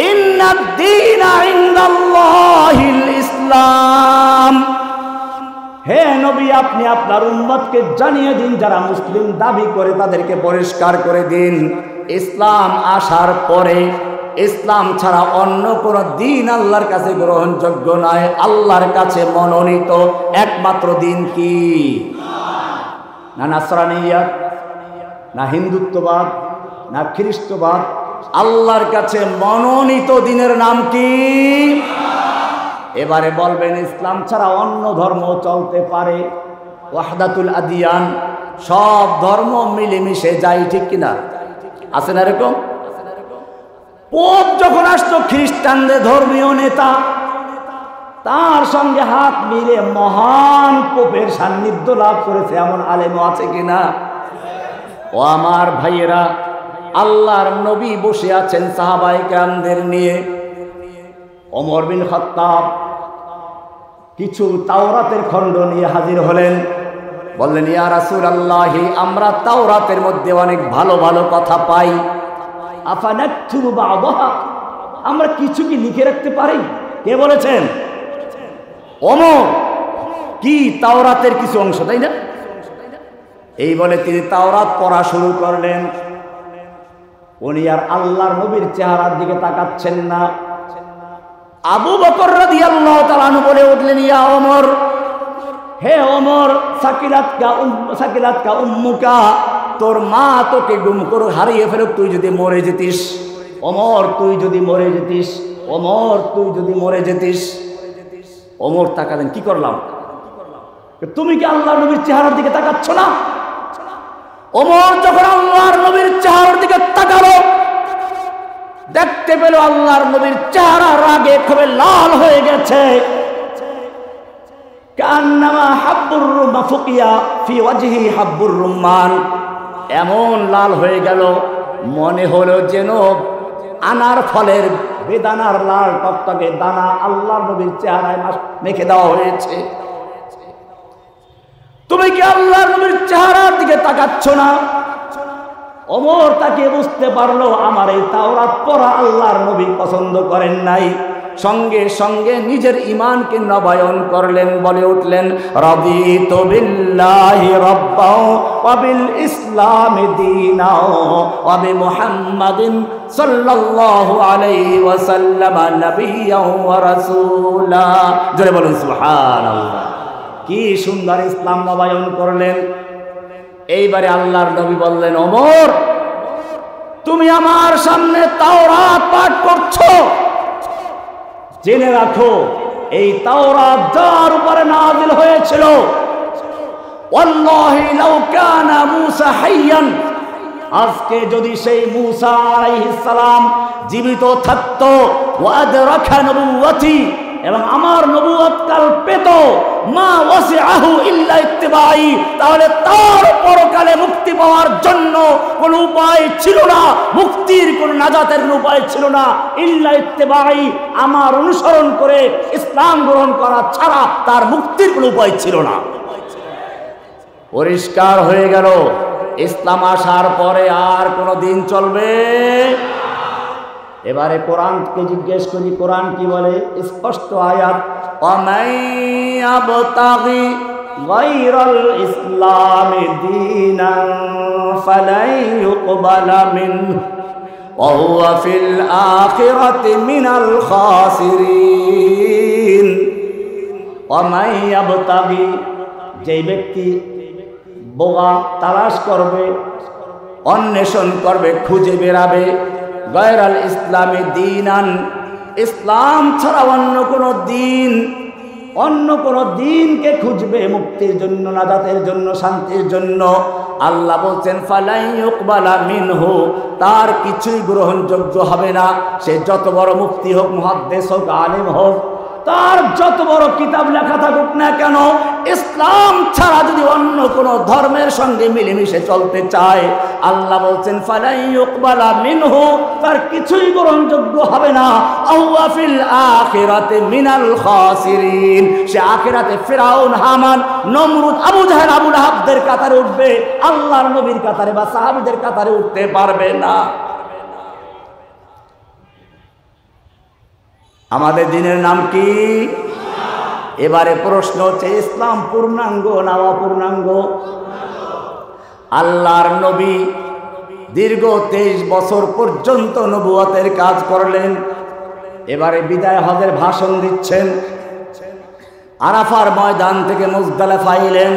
ইন্নাদ দীনা ইনদাল্লাহিল ইসলাম। হে নবী, আপনি আপনার উম্মতকে জানিয়ে দিন, যারা মুসলিম দাবি করে তাদেরকে পরিষ্কার করে দিন, ইসলাম আসার পরে ইসলাম ছাড়া অন্য কোন দিন আল্লাহর কাছে গ্রহণযোগ্য নয়। আল্লাহর কাছে মনোনীত একমাত্র দিন কি? না নাসরানিয়াত, না হিন্দুত্ববাদ, না খ্রিস্টবাদ। আল্লাহর কাছে মনোনীত দিনের নাম কি? এবারে বলবেন ইসলাম ছাড়া অন্য ধর্ম চলতে পারে, ওয়াহদাতুল আদিয়ান, সব ধর্ম মিলেমিশে যায়, ঠিক কিনা? আছে না এরকম? পোপ যখন আসতো খ্রিস্টানদের ধর্মীয় নেতা, তার সঙ্গে হাত মিলে মহান পোপের সান্নিধ্য লাভ করেছে এমন আলেমও আছে কিনা? ও আমার ভাইয়েরা, আল্লাহর নবী বসে আছেন সাহাবায়ে কেরামদের নিয়ে। ওমর বিন খাত্তাব কিছু তাওরাতের খণ্ড নিয়ে হাজির হলেন, বললেন ইয়া রাসূলুল্লাহ, আমরা তাওরাতের মধ্যে অনেক ভালো ভালো কথা পাই, আফানাকতুবু বা'দাহা, আমরা কিছু কি লিখে রাখতে পারি? কে বলেছেন? ওমর। কি? তাওরাতের কিছু অংশ, তাই না? এই বলে তিনি তাওরাত পড়া শুরু করলেন। উনি আর আল্লাহর নবীর চেহারার দিকে তাকাচ্ছেন না। আবু বকর রাদিয়াল্লাহু তাআলা আনহু বলে উঠলেন, ইয়া ওমর, হে ওমর, সাকিলাতকা উম্মুকা, তোর মা তোকে গুম করে হারিয়ে ফেলুক, তুই যদি মরে যেতিস। ওমর তুই যদি মরে যেতিস, ওমর তুই যদি মরে যেতিস। ওমর তাকালেন, কি করলাম? তুমি কি আল্লাহর নবীর চেহারার দিকে তাকাচ্ছ না? ওমর যখন আল্লাহর নবীর চেহারার দিকে তাকালো, দেখতে পেল আল্লাহর নবীর চেহারা রাগে খুবই লাল হয়ে গেছে। কান্নামা হাব্বুর রুম্মান ফুকিয়া ফি ওয়াজহি হাব্বুর রুম্মান, এমন লাল হয়ে গেল মনে হলো যেন আনার ফলের বেদানার লাল টকটকে দানা আল্লাহর নবীর চেহারায় মেখে দেওয়া হয়েছে। তুমি কি আল্লাহর নবীর চেহারার দিকে তাকাচ্ছ না? ওমর তাকে বুঝতে পারলো আমার এই তাওরাত পড়া আল্লাহর নবী পছন্দ করেন নাই। সঙ্গে সঙ্গে নিজের ঈমানকে নবায়ন করলেন, বলে উঠলেন, রাদিতু বিল্লাহি রাব্বাও ওয়া বিল ইসলামি দীনাও ওয়া বি মুহাম্মাদিন সাল্লাল্লাহু আলাইহি ওয়াসাল্লাম নাবিয়্যাও ওয়া রাসূলা। জোরে বলুন সুবহানাল্লাহ। কি সুন্দর ইসলাম নবায়ন করলেন। এইবারে আল্লাহর নবী বললেন, ওমর তুমি আমার সামনে তাওরাত পাঠ করছো, জেনে রাখো এই তাওরাত যার উপরে নাযিল হয়েছিল, ওয়াল্লাহি লাউ কানা মূসা হাইয়ান, আজকে যদি সেই মূসা আলাইহিস সালাম জীবিত থাকতো, ওয়া আদরাকা নবুওয়াতি, এবং আমার নবুয়ত কাল পেত, মা ওয়াসিআহু ইল্লা ইত্তিবাই, তাহলে তার পরকালে মুক্তি পাওয়ার জন্য কোনো উপায় ছিল না, মুক্তির কোনো নাজাতের উপায় ছিল না, ইল্লা ইত্তিবাই, আমার অনুসরণ করে ইসলাম গ্রহণ করা ছাড়া তার মুক্তির কোনো উপায় ছিল না। পরিষ্কার হয়ে গেল, ইসলাম আসার পরে আর কোনো দিন চলবে। এবারে কোরআনকে জিজ্ঞেস করি, কোরআন কি বলে? স্পষ্ট আয়াত, ওয়ামাই ইয়াবতাগি গায়রাল ইসলামি দীনান ফালাই ইউকবালা মিনহু ওয়া হুয়া ফিল আখিরাতি মিনাল খাসিরিন। ওয়ামাই ইয়াবতাগি, যে ব্যক্তি বোগা তালাশ করবে, অন্বেষণ করবে, খুঁজে বেরাবে, গায়রাল ইসলামি দীনান, ইসলাম ছাড়া অন্য কোনো দিনকে খুঁজবে মুক্তির জন্য, নাজাতের জন্য, শান্তির জন্য, আল্লাহ বলছেন ফালাই ইউকবালা মিনহু, তার কিছুই গ্রহণযোগ্য হবে না। সে যত বড় মুফতি হোক, মুহাদ্দিস হোক, আলিম হোক, তার যত বড় কিতাব লেখা থাকুক না কেন, ইসলাম ছাড়া যদি অন্য কোনো ধর্মের সঙ্গে মিলেমিশে চলতে চায়, আল্লাহ বলছেন ফালাই ইউকবালা মিনহু, তার কিছুই গ্রহণযোগ্য হবে না। ওয়া ফিল আখিরাতি মিনাল খাসিরিন, সে আখিরাতে ফিরাউন, হামান, নমরুদ, আবু জাহেল, আবু লাহাবদের কাতারে উঠবে, আল্লাহর নবীর কাতারে বা সাহাবীদের কাতারে উঠতে পারবে না। আমাদের দিনের নাম কি? এবারে প্রশ্ন হচ্ছে, ইসলাম পূর্ণাঙ্গ না অপূর্ণাঙ্গ? আল্লাহর নবী দীর্ঘ 23 বছর পর্যন্ত নবুয়তের কাজ করলেন। এবারে বিদায় হজের ভাষণ দিচ্ছেন, আরাফার ময়দান থেকে মুজদালিফা এলেন,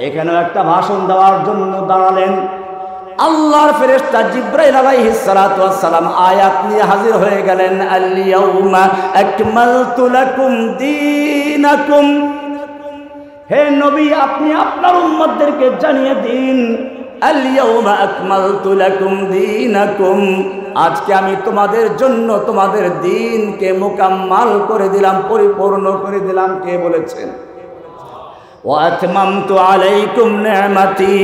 এখানেও একটা ভাষণ দেওয়ার জন্য দাঁড়ালেন। আল্লাহর ফেরেশতা জিবরাইল আলাইহিস সালাতু ওয়াস সালাম আয়াত নিয়ে হাজির হয়ে গেলেন, আল ইয়াউমা আকমালতু লাকুম দীনাকুম, হে নবী আপনি আপনার উম্মতদেরকে জানিয়ে দিন, আল ইয়াউমা আকমালতু লাকুম দীনাকুম, আজকে আমি তোমাদের জন্য তোমাদের দ্বীনকে মুকাম্মাল করে দিলাম, পরিপূর্ণ করে দিলাম। কে বলেছেন? ওয়া আতমামতু আলাইকুম নি'মাতি,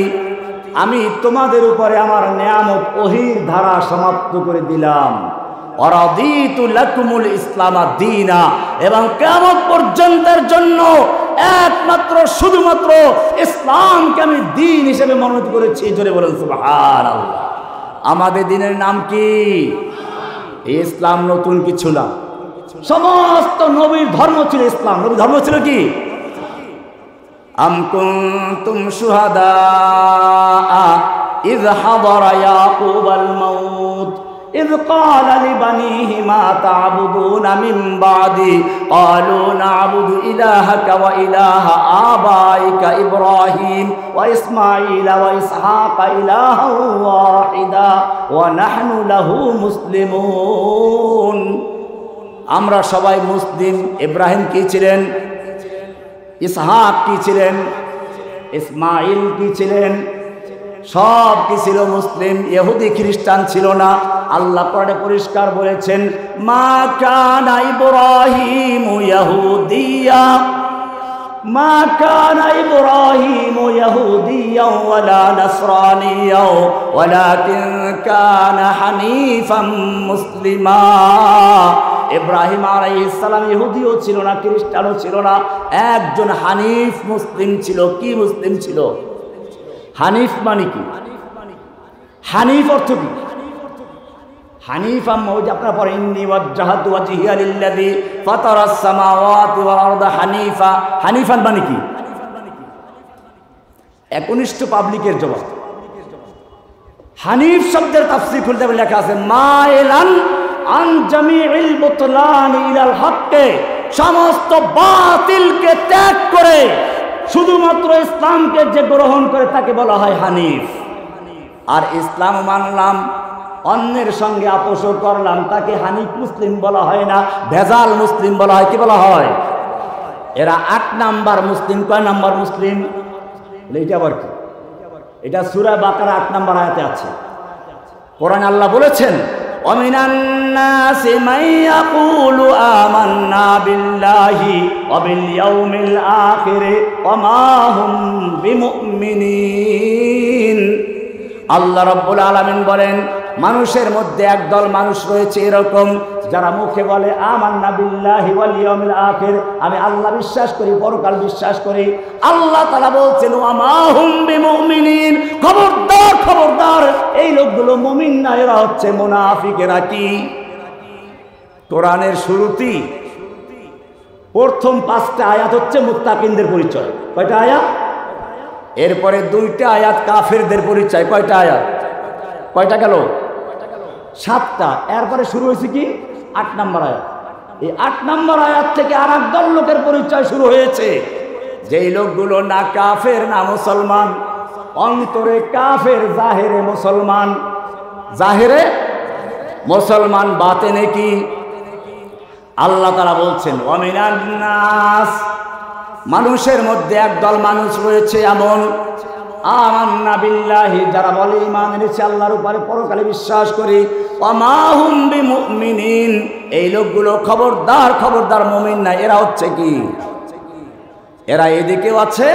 আমি তোমাদের উপরে আমার নেয়ামত ওহির ধারা সমাপ্ত করে দিলাম। ওয়ারাদিতু লাকুমুল ইসলাম দীনা, এবং কিয়ামত পর্যন্তের জন্য একমাত্র শুধুমাত্র ইসলামকে আমি দ্বীন হিসেবে মনোনীত করেছি। জোরে বলেন সুবহানাল্লাহ। আমাদের দ্বীনের নাম কি? ইসলাম নতুন কিছু না, সমস্ত নবীর ধর্ম ছিল ইসলাম। নবীর ধর্ম ছিল কি? আম কুনতুম শুহাদা ইয হাদারা ইয়াকুবাল মাউত إذ قال لبنيه ما تعبدون من بعدي قالوا نعبد إلهك وإله آبائك إبراهيم وإسماعيل وإسحاق إلها واحدا ونحن له مسلمون আমরা সবাই মুসলিম। ইব্রাহিম কি ছিলেন? ইসহাক কি ছিলেন? ইসমাইল কি ছিলেন? সব কি ছিল? মুসলিম। ইহুদি খ্রিস্টান ছিল না। আল্লাহ কোরআনে পরিষ্কার বলেছেন, মা কানা ইব্রাহিম ইয়াহুদিয়া মা কানা ইব্রাহিম ইয়াহুদিয়া ওয়ালা নাসরানিয়া ওয়ালাকিন কানা হানিফাম মুসলিমা। ইব্রাহিম আলাইহিস সালাম ইহুদিও ছিল না, খ্রিস্টানও ছিল না, একজন হানিফ মুসলিম ছিল। কি মুসলিম ছিল? হানিফ মানে কি? হানিফ অর্থ কি? হানিফা মৌজ আপনারা পড়েন, ইন্নী ওয়াজ্জাহাতু ওয়াজহিয়া লিল্লাযী ফাতারাস সামাওয়াতি ওয়াল আরদা হানিফা। হানিফান মানে কি? একনিষ্ঠ পাবলিকের জবাব। হানিফ শব্দের তাফসীর খুলতে লেখা আছে মাইলান আন জামিউল বুতলান ইলাল হক্কে, সমস্ত বাতিলকে ত্যাগ করে শুধুমাত্র ইসলামকে যে গ্রহণ করে তাকে বলা হয় হানিফ। আর ইসলাম মানলাম, অন্যের সঙ্গে আপোষও করলাম, তাকে হানিফ মুসলিম বলা হয় না, ভেজাল মুসলিম বলা হয়। কি বলা হয়? এরা 8 নাম্বার মুসলিম। কয় নাম্বার মুসলিম? এইটা আবার কি? এটা সূরা বাকারা 8 নাম্বার আয়াতে আছে। কোরআন আল্লাহ বলেছেন, ওয়ামিনান নাসি মান ইয়াকুলু আমান্না বিল্লাহি ওয়া বিল ইয়াউমিল আখির ওয়া মা হুম বিমুমিনিন। আল্লাহ রাব্বুল আলামিন বলেন, মানুষের মধ্যে একদল মানুষ রয়েছে এরকম, যারা মুখে বলে আমান্না বিল্লাহি ওয়াল ইয়াউমিল আখির, আমি আল্লাহ বিশ্বাস করি, পরকাল বিশ্বাস করি। আল্লাহ তাআলা বলছেন ওয়া মা হুম বিমুমিনিন, খবরদার খবরদার, এই লোকগুলো মুমিন না, এরা হচ্ছে মুনাফিকেরা। কি? কোরআনের শুরুতেই প্রথম 5টা আয়াত হচ্ছে মুত্তাকিনদের পরিচয়। কয়টা আয়াত? এরপরে 2টা আয়াত কাফেরদের পরিচয়। কয়টা আয়াত? কয়টা গেল? 7টা। এরপরে শুরু হয়েছে কি? 8 নম্বর আয়াত। এই 8 নম্বর আয়াত থেকে আর একদল লোকের পরিচয় শুরু হয়েছে, যেই লোকগুলো না কাফের না মুসলমান, অন্তরে কাফের, জাহেরে মুসলমান। জাহেরে মুসলমান, বাতেনে কি? আল্লাহ তাআলা বলছেন ওয়ামিনান নাস, মানুষের মধ্যে একদল মানুষ রয়েছে এমন, আমান্না বিল্লাহি, যারা বলে ঈমান এনেছে আল্লাহর উপরে, পরকালে বিশ্বাস করি, ওয়া মা হুম বিমুমিনিন, এই লোকগুলো খবরদার খবরদার মুমিন না। এরা হচ্ছে কি? এরা এদিকেও আছে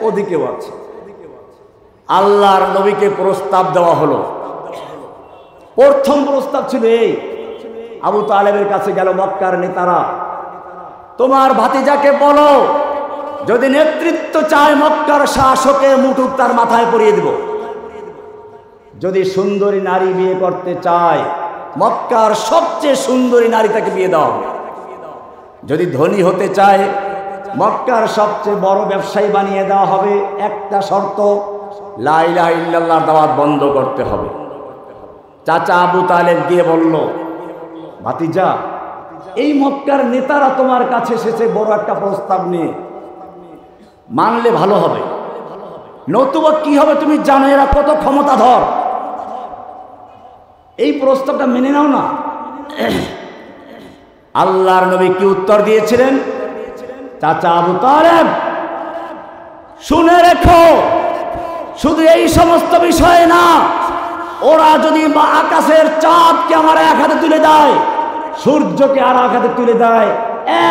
ওদিকেও আছে। আল্লাহর নবীকে প্রস্তাব দেওয়া হলো। প্রথম প্রস্তাব ছিল এই, আবু তালেবের কাছে গেল মক্কার নেতারা, তোমার ভাতিজাকে বলো যদি নেতৃত্ব চায় মক্কার শাসকে মুটুক তার মাথায় পরিয়ে দিব। যদি সুন্দরী নারী বিয়ে করতে চায়, মক্কার সবচেয়ে সুন্দরী নারী তাকে বিয়ে দাও। যদি ধনী হতে চায়, মক্কার সবচেয়ে বড় ব্যবসায়ী বানিয়ে দেওয়া হবে। একটা শর্ত, লা ইলাহা ইল্লাল্লাহর দাওয়াত বন্ধ করতে হবে। চাচা আবু তালেব গিয়ে বলল, ভাতিজা, এই মক্কার নেতারা তোমার কাছে এসেছে বড় একটা প্রস্তাব নিয়ে, মানলে ভালো হবে, নতুবা কি হবে তুমি জানো, এরা কত ক্ষমতাধর, এই প্রস্তাবটা মেনে নাও না। আল্লাহর নবী কি উত্তর দিয়েছিলেন? চাচা আবু তালেব, শুনে রেখো, শুধু এই সমস্ত বিষয় না, ওরা যদি আকাশের চাঁদকে আমার এক হাতে তুলে দেয়, সূর্যকে আর এক হাতে তুলে দেয়,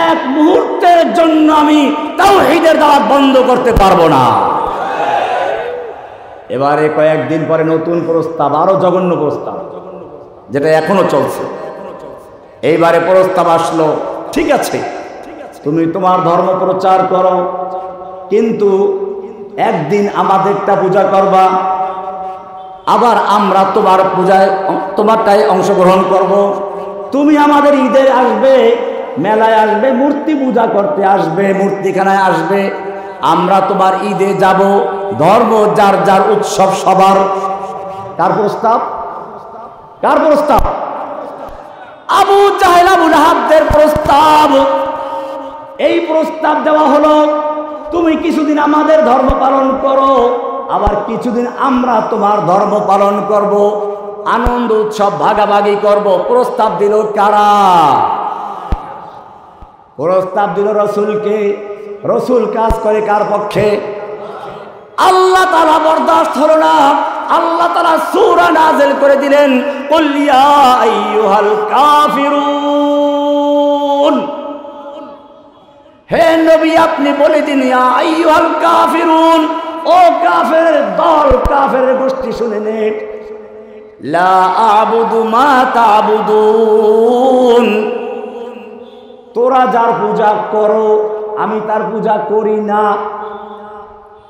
এক মুহূর্তের জন্য আমি তাওহীদের দাওয়াত বন্ধ করতে পারবো না। এবারে কয়েকদিন পরে নতুন প্রস্তাব, আরো জঘন্য প্রস্তাব, যেটা এখনো চলছে। এইবারে প্রস্তাব আসলো, ঠিক আছে তুমি তোমার ধর্ম প্রচার করো, কিন্তু একদিন আমাদেরটা পূজা করবা, আবার আমরা তোমার পূজায় তোমারটাই অংশগ্রহণ করব। তুমি আমাদের ঈদে আসবে, মেলায় আসবে, মূর্তি পূজা করতে আসবে, মূর্তিখানায় আসবে, আমরা তোমার ঈদে যাব। ধর্ম যার যার, উৎসব সবার। তার প্রস্তাব কার প্রস্তাব? আবু জাহেল আবু লাহাবদের প্রস্তাব। এই প্রস্তাব দেওয়া হলো, তুমি কিছুদিন আমাদের ধর্ম পালন করো, আবার কিছুদিন আমরা তোমার ধর্ম পালন করব, আনন্দ উৎসব ভাগাভাগি করব। প্রস্তাব দিল কারা? প্রস্তাব দিল রসুলকে। রসুল কাজ করে কার পক্ষে? আল্লাহ তাআলা বরদাস্ত হলো না। আল্লাহ তাআলা সূরা নাযিল করে দিলেন, কুল ইয়া আইয়ুহাল কাফিরুন, হে নবী আপনি বলে দিন, ইয়া আইয়ুহাল কাফিরুন, ও কাফের দল, কাফের গোষ্ঠী শুনে নে, লা আবুদু মা তা'বুদুন, তোরা যার পূজা করো আমি তার পূজা করি না।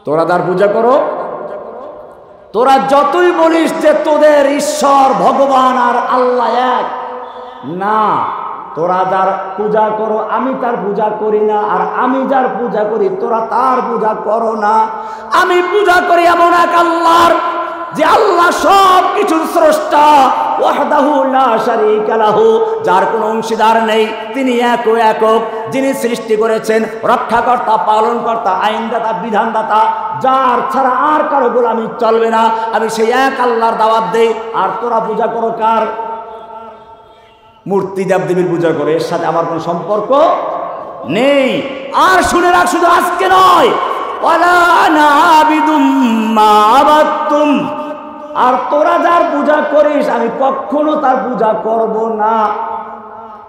তোরা যার পূজা করো, তোরা যতই বলিস যে তোদের ঈশ্বর ভগবান আর আল্লাহ এক, না, তোরা যার পূজা করো আমি তার পূজা করি না, আর আমি যার পূজা করি তোরা তার পূজা করো না। আমি পূজা করি এমন এক আল্লাহর, যে আল্লাহ সব কিছুর স্রষ্টা, ওয়াহদাহু লা শারীকা লাহু, যার কোনো অংশীদার নেই, তিনি এক ও একক, যিনি সৃষ্টি করেছেন, রক্ষাকর্তা, পালনকর্তা, আইনদাতা, বিধানদাতা, যার ছাড়া আর কারো গোলামি চলবে না। আমি সেই এক আল্লাহর দাওয়াত দেই। আর তোরা পূজা করো কার? মূর্তি দেবদেবীর পূজা করে, এর সাথে আমার কোনো সম্পর্ক নেই। আর শুনে রাখ, শুধু আজকে নয়, ওয়ালা আনা আবিদুম মা আবাদতুম, আর তোরা যার পূজা করিস আমি কখনো তার পূজা করব না।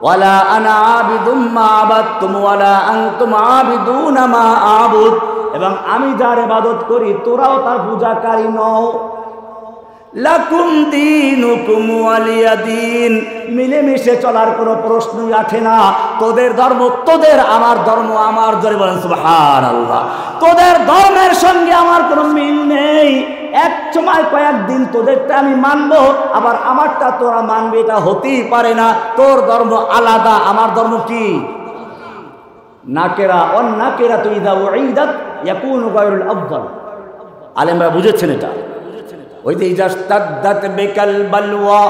ওয়ালা আনা আবিদুম মা আবাদতুম ওয়ালা আনতুম আবিদুনা মা আবুদ, এবং আমি যার ইবাদত করি তোরাও তার পূজাকারী নও। লাকুম দীনুকুম ওয়ালিয়া দীন, মিলেমিশে চলার কোনো প্রশ্নই ওঠে না। তোদের ধর্ম তোদের, আমার ধর্ম আমার। জোরে বলেন সুবহানাল্লাহ। তোদের ধর্মের সঙ্গে আমার কোনো মিল নেই। এক সময় কয়েকদিন তোদেরটা আমি মানবো, আবার আমারটা তোরা মানবে, এটা হতেই পারে না। তোর ধর্ম আলাদা, আমার ধর্ম কি? নাকেরা অন্নাকেরা তো ইদা উইদাত ইয়াকুনু গায়রুল আফদাল। আলেমরা বুঝেছেন এটা। ওই যে ইজাস্তাদ্দাত বিকাল বালওয়া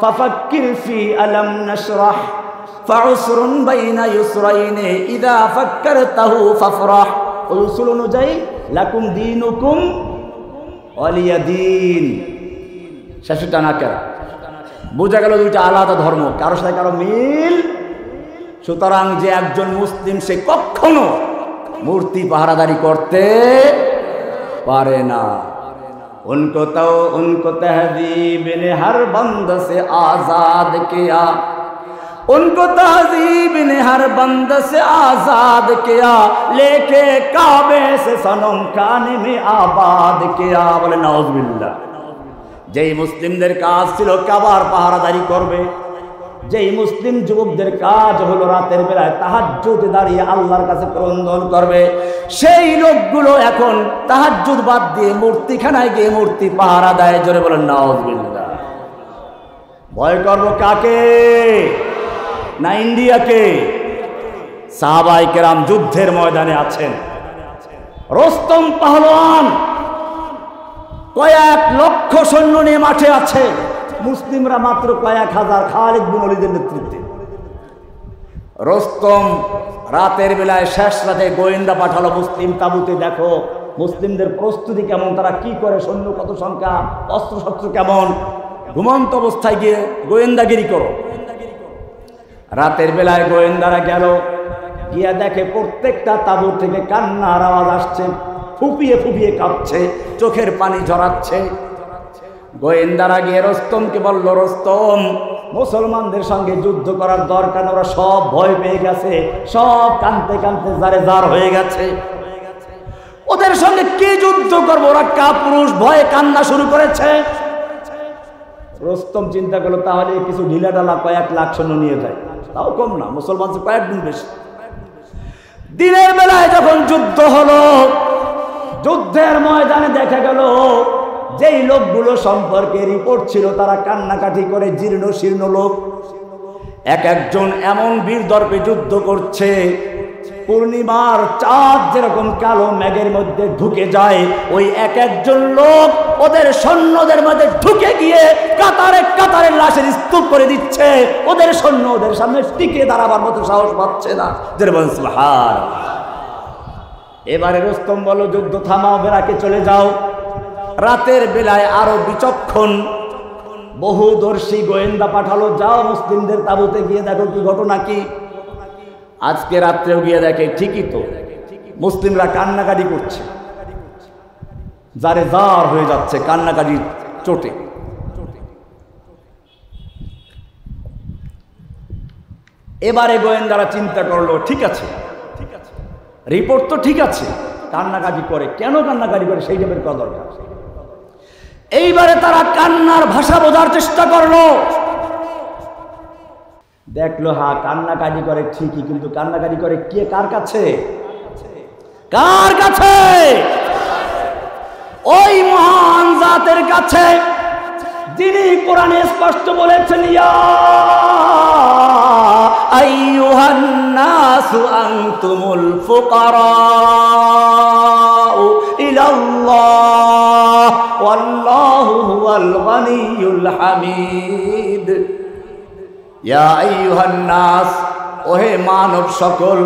ফাফাক্কির ফি আলাম নাশরাহ ফাউসরুন বাইনা ইউসরাইনি ইদা ফাক্কারতাহু ফাফরাহ। ওই উসুল অনুযায়ী লাকুম দীনুকুম ওয়ালিয়া দীন, শেষটা নাকেরা। বোঝা গেল দুইটা আলাদা ধর্ম, কারোর সাথে কারো মিল। সুতরাং যে একজন মুসলিম সে কখনো মূর্তি পাহারাদারি করতে পারে না। उनको तहजीब ने हर बंद से आजाद किया, उनको तहजीब ने हर बंद से आजाद किया, लेके काबे से सनम खाने में आबाद किया। बोले नाउजुबिल्लाह। যেই মুসলিমদের কাজ ছিল কাবার পাহারাদারি করবে, যেই মুসলিম যুবকদের কাজ হলো রাতের বেলায় তাহাজ্জুদে দাঁড়িয়ে আল্লাহর কাছে ক্রন্দন করবে, সেই লোকগুলো এখন তাহাজ্জুদ বাদ দিয়ে মূর্তিখানায় গিয়ে মূর্তি পাহারা দেয়। জোরে বলেন নাউজুবিল্লাহ। ভয় করব কাকে? না ইন্ডিয়াকে? সাহাবায়ে কেরাম যুদ্ধের ময়দানে আছেন। রোস্তম পাহলওয়ান কয়েক লক্ষ সৈন্য নিয়ে মাঠে আছে, মুসলিমরা মাত্র কয়েক হাজার, খালিদ বিন ওলীদের নেতৃত্বে। রোস্তম রাতের বেলায় শেষ রাতে গোয়েন্দা পাঠালো মুসলিম তাবুতে, দেখো মুসলিমদের প্রস্তুতি কেমন, তারা কি করে, সৈন্য কত সংখ্যা, অস্ত্রশস্ত্র কেমন, ঘুমন্ত অবস্থায় গিয়ে গোয়েন্দাগিরি করো। রাতের বেলায় গোয়েন্দারা গেল, গিয়া দেখে প্রত্যেকটা তাবুর থেকে কান্নার আওয়াজ আসছে, ফুপিয়ে ফুপিয়ে কাঁপছে, চোখের পানি ঝরাচ্ছে। গোয়েন্দারা গিয়ে রোস্তমকে বলল, রোস্তম মুসলমানদের সঙ্গে যুদ্ধ করার দরকার, ওরা সব ভয় পেয়ে গেছে, সব কাঁদতে কাঁদতে জারে জার হয়ে গেছে, ওদের সঙ্গে কি যুদ্ধ করবো, ওরা কাপুরুষ, ভয়ে কান্না শুরু করেছে। রোস্তম চিন্তা করলো তাহলে কিছু ঢিলা ঢালা কয়েক লাখ সৈন্য নিয়ে যায়, তাও কম না, মুসলমান কয়েক গুণ বেশি। দিনের বেলায় যখন যুদ্ধ হলো, যুদ্ধের ময়দানে দেখা গেল যেই লোকগুলো সম্পর্কে রিপোর্ট ছিল তারা কান্নাকাটি করে জীর্ণ শীর্ণ লোক, এক একজন এমন বীর দর্পে যুদ্ধ করছে, পূর্ণিমার চাঁদ যেরকম কালো মেঘের মধ্যে ঢুকে যায়, ওই এক একজন লোক ওদের সৈন্যদের মধ্যে ঢুকে গিয়ে কাতারে কাতারে লাশের স্তূপ করে দিচ্ছে। ওদের সৈন্য ওদের সামনে টিকে দাঁড়াবার মতো সাহস পাচ্ছে না। সুবহানাল্লাহ। এবারে রুস্তম বলো, যুদ্ধ থামাও, বেরাকে চলে যাও। রাতের বেলায় আরো বিচক্ষণ বহুদর্শী গোয়েন্দা পাঠালো, যাও মুসলিমদের তাঁবুতে গিয়ে দেখো কি ঘটনা কি। আজকে রাত্রেও গিয়ে দেখে ঠিকই তো মুসলিমরা কান্নাকাটি করছে, যারে জার হয়ে যাচ্ছে কান্নাকাটির চোটে। এবারে গোয়েন্দারা চিন্তা করলো, ঠিক আছে রিপোর্ট তো ঠিক আছে, কান্নাকাটি করে কেন কান্নাকাটি করে সেইটা বের করা দরকার। এইবারে তারা কান্নার ভাষা বোঝার চেষ্টা করলো, দেখলো হ্যাঁ কান্নাকাটি করে ঠিকই, কিন্তু কান্নাকাটি করে কে কার কাছে? কার কাছে? ওই মহান জাতের কাছে যিনি কোরআনে স্পষ্ট বলেছেন, ইয়া আইয়ুহান নাসু আনতুমুল ফুকারাউ ইলাল্লাহ ওয়াল্লাহু হুয়াল গনিয়ুল হামিদ। ইয়া আইয়ুহান নাস, ওহে মানব সকল,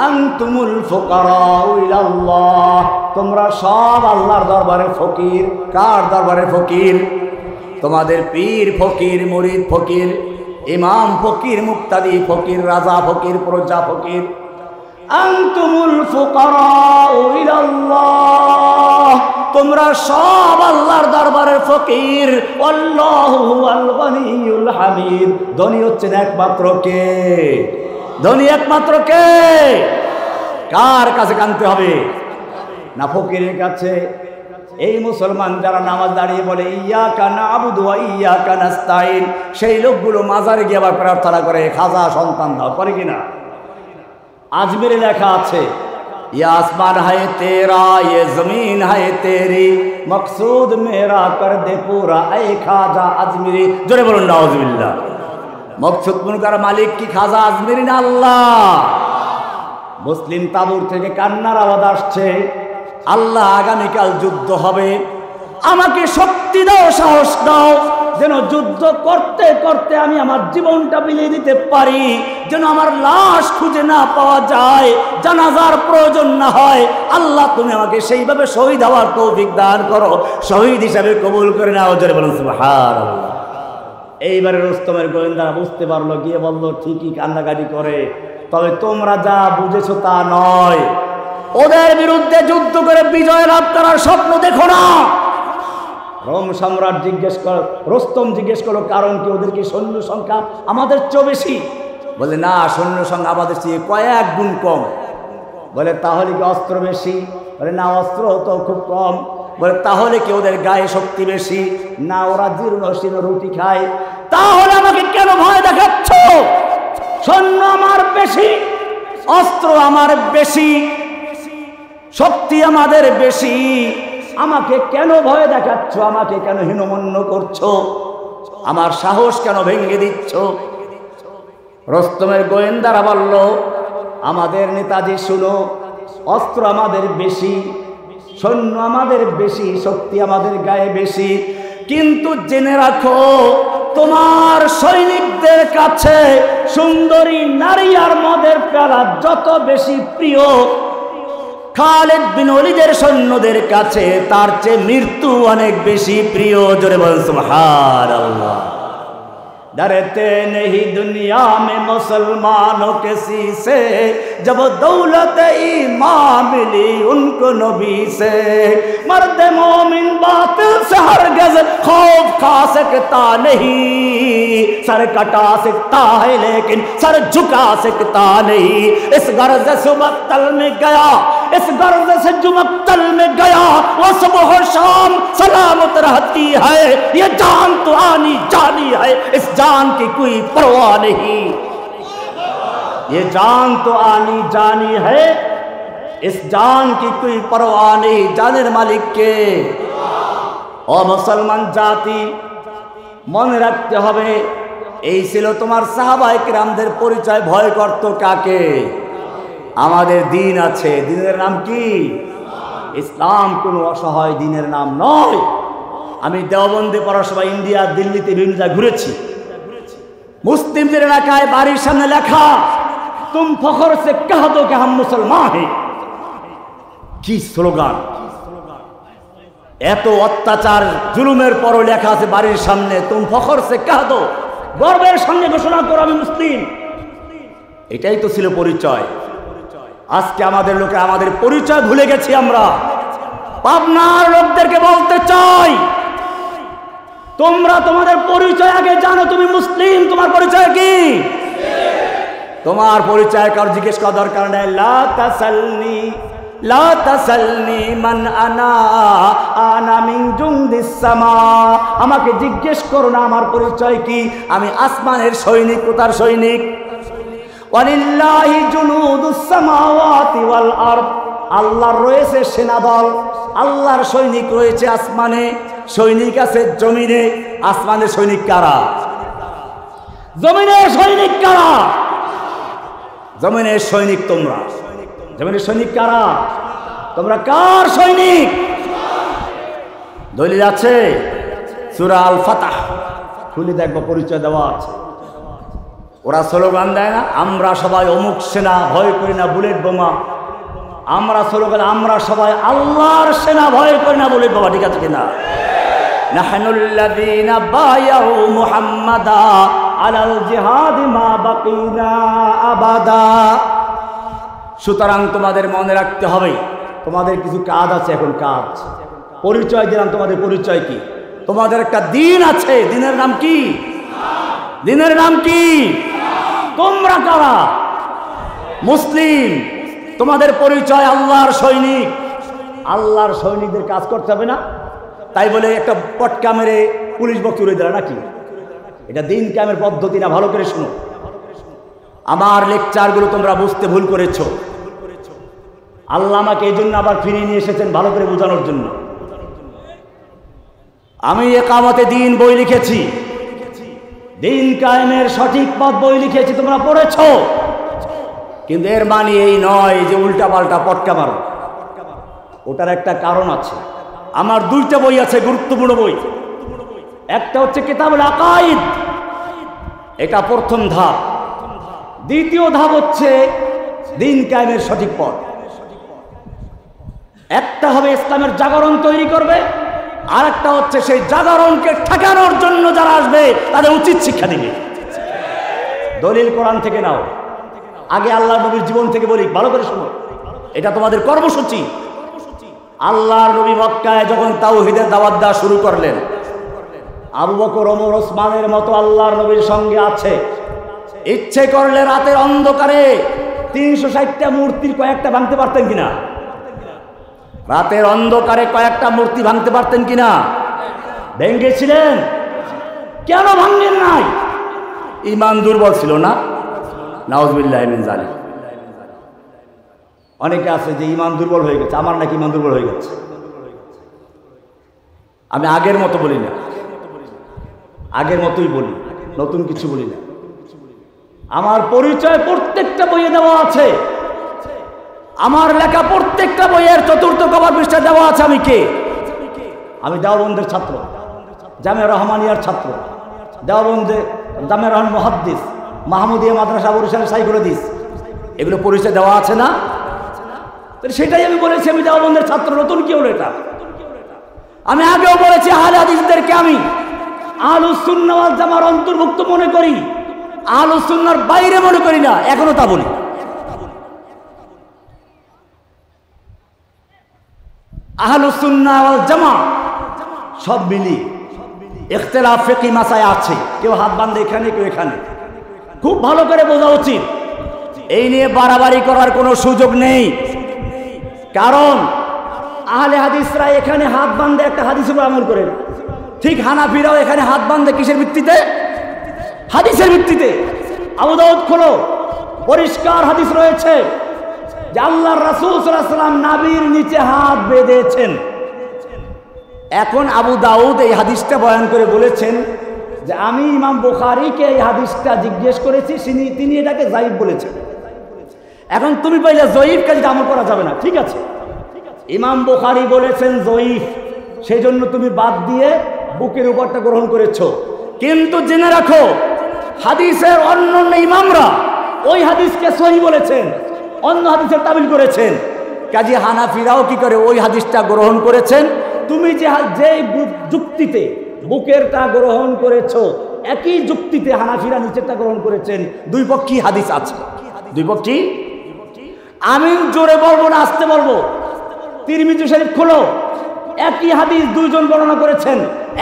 আনতুমুল ফুকারাউ ইলাল্লাহ, তোমরা সব আল্লাহর দরবারে ফকির। কার দরবারে ফকির? তোমাদের পীর ফকির, মুরিদ ফকির, ইমাম ফকির, মুক্তাদি ফকির, রাজা ফকির, প্রজা ফকির। আনতুমুল ফুকারাউ ইলাল্লাহ, তোমরা সব আল্লাহর দরবারের ফকির। আল্লাহু হুয়াল গনিয়ুল হামিদ, ধনী হচ্ছেন একমাত্র কে? ধনী একমাত্র কে? কার কাছে কাঁদতে হবে? না ফকিরের কাছে? এই মুসলমান যারা নামাজ দাঁড়িয়ে বলে ইয়্যাকা না'বুদু ওয়া ইয়্যাকা নাস্তাঈন, সেই লোকগুলো মাজারে গিয়ে আবার প্রার্থনা করে খাজা সন্তান দাও, করে কিনা? আজমিরে লেখা আছে, ये आसमान है तेरा ये जमीन है तेरी मकसूद मेरा कर दे पूरा ऐ खाजा अजमेरी। जोरे बोलুন नाउजुबिल्लाह। मकसूद मुनकर मालिक की खाजा अजमेरी ना আল্লাহ। মুসলিম তাবুর থেকে কান্নার আওয়াজ আসছে, আল্লাহ আগামীকাল যুদ্ধ হবে, আমাকে শক্তি দাও, সাহস দাও, যেন যুদ্ধ করতে করতে আমি আমার জীবনটা বিলিয়ে দিতে পারি, যেন আমার লাশ খুঁজে না পাওয়া যায়, জানাজার প্রয়োজন না হয়। আল্লাহ তুমি আমাকে সেইভাবে শহীদ হওয়ার তৌফিক দান করো, শহীদ হিসাবে কবুল করে নাও। জোরে বলুন সুবহানাল্লাহ। এইবারে রুস্তমের গোয়েন্দারা বুঝতে পারলো, গিয়ে বললো ঠিকই কান্নাকাটি করে, তবে তোমরা যা বুঝেছো তা নয়, ওদের বিরুদ্ধে যুদ্ধ করে বিজয় লাভ করার স্বপ্ন দেখো না। রোম সম্রাট রুস্তম জিজ্ঞেস করলো কারণ কি? ওদের কি সৈন্য সংখ্যা আমাদের চেয়ে বেশি? বলে না, সৈন্য সংখ্যা আমাদের চেয়ে কয়েক গুণ কম। বলে তাহলে কি অস্ত্র বেশি? বলে না, অস্ত্র তো খুব কম। বলে তাহলে কি ওদের গায়ে শক্তি বেশি? না, ওরা জীর্ণ শীর্ণ রুটি খায়। তাহলে আমাকে কেন ভয় দেখাচ্ছ? সৈন্য আমার বেশি, অস্ত্র আমার বেশি, শক্তি আমাদের বেশি, আমাকে কেন ভয় দেখাচ্ছ? আমাকে কেন হীনমন্য করছো? আমার সাহস কেন ভেঙে দিচ্ছ? রুস্তমের গোয়েন্দারা বলল, আমাদের নেতাজি শুনো, অস্ত্র আমাদের বেশি, সৈন্য আমাদের বেশি, শক্তি আমাদের গায়ে বেশি, কিন্তু জেনে রাখো তোমার সৈনিকদের কাছে সুন্দরী নারী আর মদের পেয়ালা যত বেশি প্রিয়, খালিদ বিন ওয়ালিদের সৈন্যদের কাছে তার চেয়ে মৃত্যু অনেক বেশি প্রিয়। জোরে বলুন সুবহানাল্লাহ। डरते नहीं दुनिया में मुसलमानों किसी से, जब दौलत ईमान मिली उनको नबी से, मर्द मोमिन बातिल से हरगिज़ खौफ खा सकता नहीं, सर कटा सकता है लेकिन सर झुका सकता नहीं। इस गर्ज से मक्तल में गया, इस गर्ज से जो मक्तल में गया, वो सुबह शाम सलामत रहती है। ये जान तो आनी जानी है, इस जान की कोई परवाह नहीं। ये जान तो आनी जानी है, इस जान की कोई परवाह नहीं। জানের মালিক কে? ও মুসলমান জাতি, মনে রাখতে হবে, এই ছিল তোমার সাহাবায়ে কিরামদের পরিচয়। ভয় করত কাকে? আমাদের দিন আছে, দিনের নাম কি? ইসলাম। কোনো অসহায় দিনের নাম নয়। আমি দেওবন্দে পড়ার সময় ইন্ডিয়া, দিল্লিতে বিভিন্ন জায়গায় ঘুরেছি। মুসলিমদের এলাকায় বাড়ির সামনে লেখা, তুম ফখর সে কহ দো কে হাম মুসলমান হে। কি স্লোগান! এত অত্যাচার জুলুমের পরও লেখা আছে বাড়ির সামনে, তুম ফখর সে কহ দো, গর্বের সঙ্গে ঘোষণা করো আমি মুসলিম। এটাই তো ছিল পরিচয়। আজকে আমাদের লোকে আমাদের পরিচয় ভুলে গেছি আমরা। পাবনার লোকদেরকে বলতে চাই, তোমরা তোমাদের পরিচয় আগে জানো। তুমি মুসলিম, তোমার পরিচয় কি? তোমার পরিচয় কার জিজ্ঞেস করার দরকার নেই। লা তাসালনি মান আনা, আনা মিন জুনদিস সামা। আমাকে জিজ্ঞেস করো না আমার পরিচয় কি। আমি আসমানের সৈনিক। কোথার সৈনিক? ওয়ালিল্লাহি জুনুদুস সামাওয়াতি ওয়াল আরদ। আল্লাহর রয়েছে সেনাদল, আল্লাহর সৈনিক রয়েছে আসমানে, সৈনিক আছে জমিনে। আসমানের সৈনিক কারা? জমিনের সৈনিক কারা? জমিনের সৈনিক তোমরা। জমিনের সৈনিক কারা? তোমরা কার সৈনিক? দলিল আছে সূরা আল ফাতহ খুলে দেখবো, পরিচয় দেওয়া আছে। ওরা স্লোগান দেয় না, আমরা সবাই অমুক সেনা, ভয় করি না বুলেট বোমা। আমরা স্লোগান, আমরা সবাই আল্লাহর সেনা, ভয় করি না বুলেট বোমা। ঠিক আছে কিনা? নাহনুল্লাযীনা বায়াউ মুহাম্মাদা আলাল জিহাদ মা বাকিনা আবাদা। সুতরাং তোমাদের মনে রাখতে হবে, তোমাদের কিছু কাজ আছে। এখন কাজ, পরিচয় দিলাম। তোমাদের পরিচয় কি? তোমাদের একটা দিন আছে। দিনের নাম কি? দিনের নাম কি? তোমরা কারা? মুসলিম। তোমাদের পরিচয় আল্লাহর সৈনিক। আল্লাহর সৈনিকদের কাজ করতে হবে না? তাই বলে একটা পটকা মেরে পুলিশ বক্স উড়ে দিল নাকি? এটা দিন কায়েমের পদ্ধতি না। ভালো করে শুনো, আমার লেকচারগুলো তোমরা বুঝতে ভুল করেছো। আল্লাহ আমাকে এই জন্য আবার ফিরিয়ে নিয়ে এসেছেন, ভালো করে বোঝানোর জন্য। আমি একামতে দিন বই লিখেছি, দিন কায়েমের সঠিক পথ বই লিখেছি, তোমরা পড়েছো। কিন্তু এর মানে এই নয় যে উল্টা পাল্টা পটকা মারো। ওটার একটা কারণ আছে। আমার দুইটা বই আছে, গুরুত্বপূর্ণ বই। একটা হচ্ছে কিতাবুল আকাইদ, এটা প্রথম ধাপ। দ্বিতীয় ধাপ হচ্ছে দিন কায়েমের সঠিক পথ। একটা হবে ইসলামের জাগরণ তৈরি করবে, আর একটা হচ্ছে সেই জাগরণকে ঠেকানোর জন্য যারা আসবে তাদের উচিত শিক্ষা দিবে। দলিল কোরআন থেকে নাও। আগে আল্লাহ নবীর জীবন থেকে বলি, ভালো করে শোনো। এটা তোমাদের কর্মসূচি। আল্লাহর নবী মক্কায় যখন তাওহীদের দাওয়াত দেওয়া শুরু করলেন, আবু বকর, ওমর, ওসমানের মতো আল্লাহর নবীর সঙ্গে আছে। ইচ্ছে করলে রাতের অন্ধকারে 360টা মূর্তির কয়েকটা ভাঙতে পারতেন কিনা? রাতের অন্ধকারে কয়েকটা মূর্তি ভাঙতে পারতেন কিনা? ভেঙেছিলেন। কেন ভাঙলেন নাই? ঈমান দুর্বল ছিল না? নাউযুবিল্লাহি মিন যালিক। অনেকে আছে যে ঈমান দুর্বল হয়ে গেছে। আমার নাকি ঈমান দুর্বল হয়ে গেছে। আমি আগের মতো বলি না, আগের মতোই বলি, নতুন কিছু বলি না। আমার পরিচয় প্রত্যেকটা বইয়ে দেওয়া আছে। আমার লেখা প্রত্যেকটা বইয়ের চতুর্থ কভার পৃষ্ঠায় দেওয়া আছে আমি কে। আমি দেওবন্দের ছাত্র, জামিয়া রহমানিয়ার ছাত্র, দেওবন্দে জামিয়া রহমান মুহাদ্দিস, মাহমুদিয়া মাদ্রাসা বরিশালের শাইখুল হাদিস। এগুলো পরিচয় দেওয়া আছে না? সেটাই আমি বলেছি, আমি দেওবন্দের ছাত্র। নতুন কি হলো এটা? আমি আগেও বলেছি আহলে হাদিসদেরকে আমি আহলুস সুন্নাহ ওয়াল জামার অন্তর্ভুক্ত মনে করি, আহলুস সুন্নাহর বাইরে মনে করি না। এখনো তা বলি। আহলুস সুন্নাহ ওয়াল জামা সব মিলি ইখতিলাফ ফিকহি মাসায় আছে। কেউ হাত বাঁধে এখানে, কেউ এখানে। খুব ভালো করে বোঝা উচিত। এই নিয়ে বাড়াবাড়ি করার কোনো সুযোগ নেই। কারণ আহলে হাদিসরা এখানে হাত বাঁধে একটা হাদিসের উপর আমল করে, ঠিক হানাফিরাও এখানে হাত বাঁধে কিসের ভিত্তিতে? হাদিসের ভিত্তিতে। আবু দাউদ খোলো, পরিষ্কার হাদিস রয়েছে যে আল্লাহর রাসূল সাল্লাল্লাহু আলাইহি ওয়াসাল্লাম নাভির নিচে হাত বেঁধেছেন। এখন আবু দাউদ এই হাদিসটা বয়ান করে বলেছেন যে আমি ইমাম বুখারীকে এই হাদিসটা জিজ্ঞেস করেছি, তিনি এটাকে যায়িফ বলেছেন। এখন তুমি পাইলে জয়ীফ কাজে আমল করা যাবে না। ঠিক আছে, ইমাম বুখারী বলেছেন জয়ীফ, সেই জন্য তুমি বাদ দিয়ে বুকের উপরটা গ্রহণ করেছো। কিন্তু জেনে রাখো, হাদিসের অন্য ইমামরা ওই হাদিসকে সহি বলেছেন, অন্য হাদিসের তাবিল করেছেন। কাজী হানাফিরাও কি করে ওই হাদিসটা গ্রহণ করেছেন। তুমি যে যুক্তিতে বুকেরটা গ্রহণ করেছো, একই যুক্তিতে হানাফিরা নিচেরটা গ্রহণ করেছেন। দুই পক্ষই হাদিস আছে, দুই পক্ষই। আমি জোরে বলবো না আস্তে বলবো? তিরমিজি শরীফ খোলো, একই হাদিস দুইজন বর্ণনা করেছেন।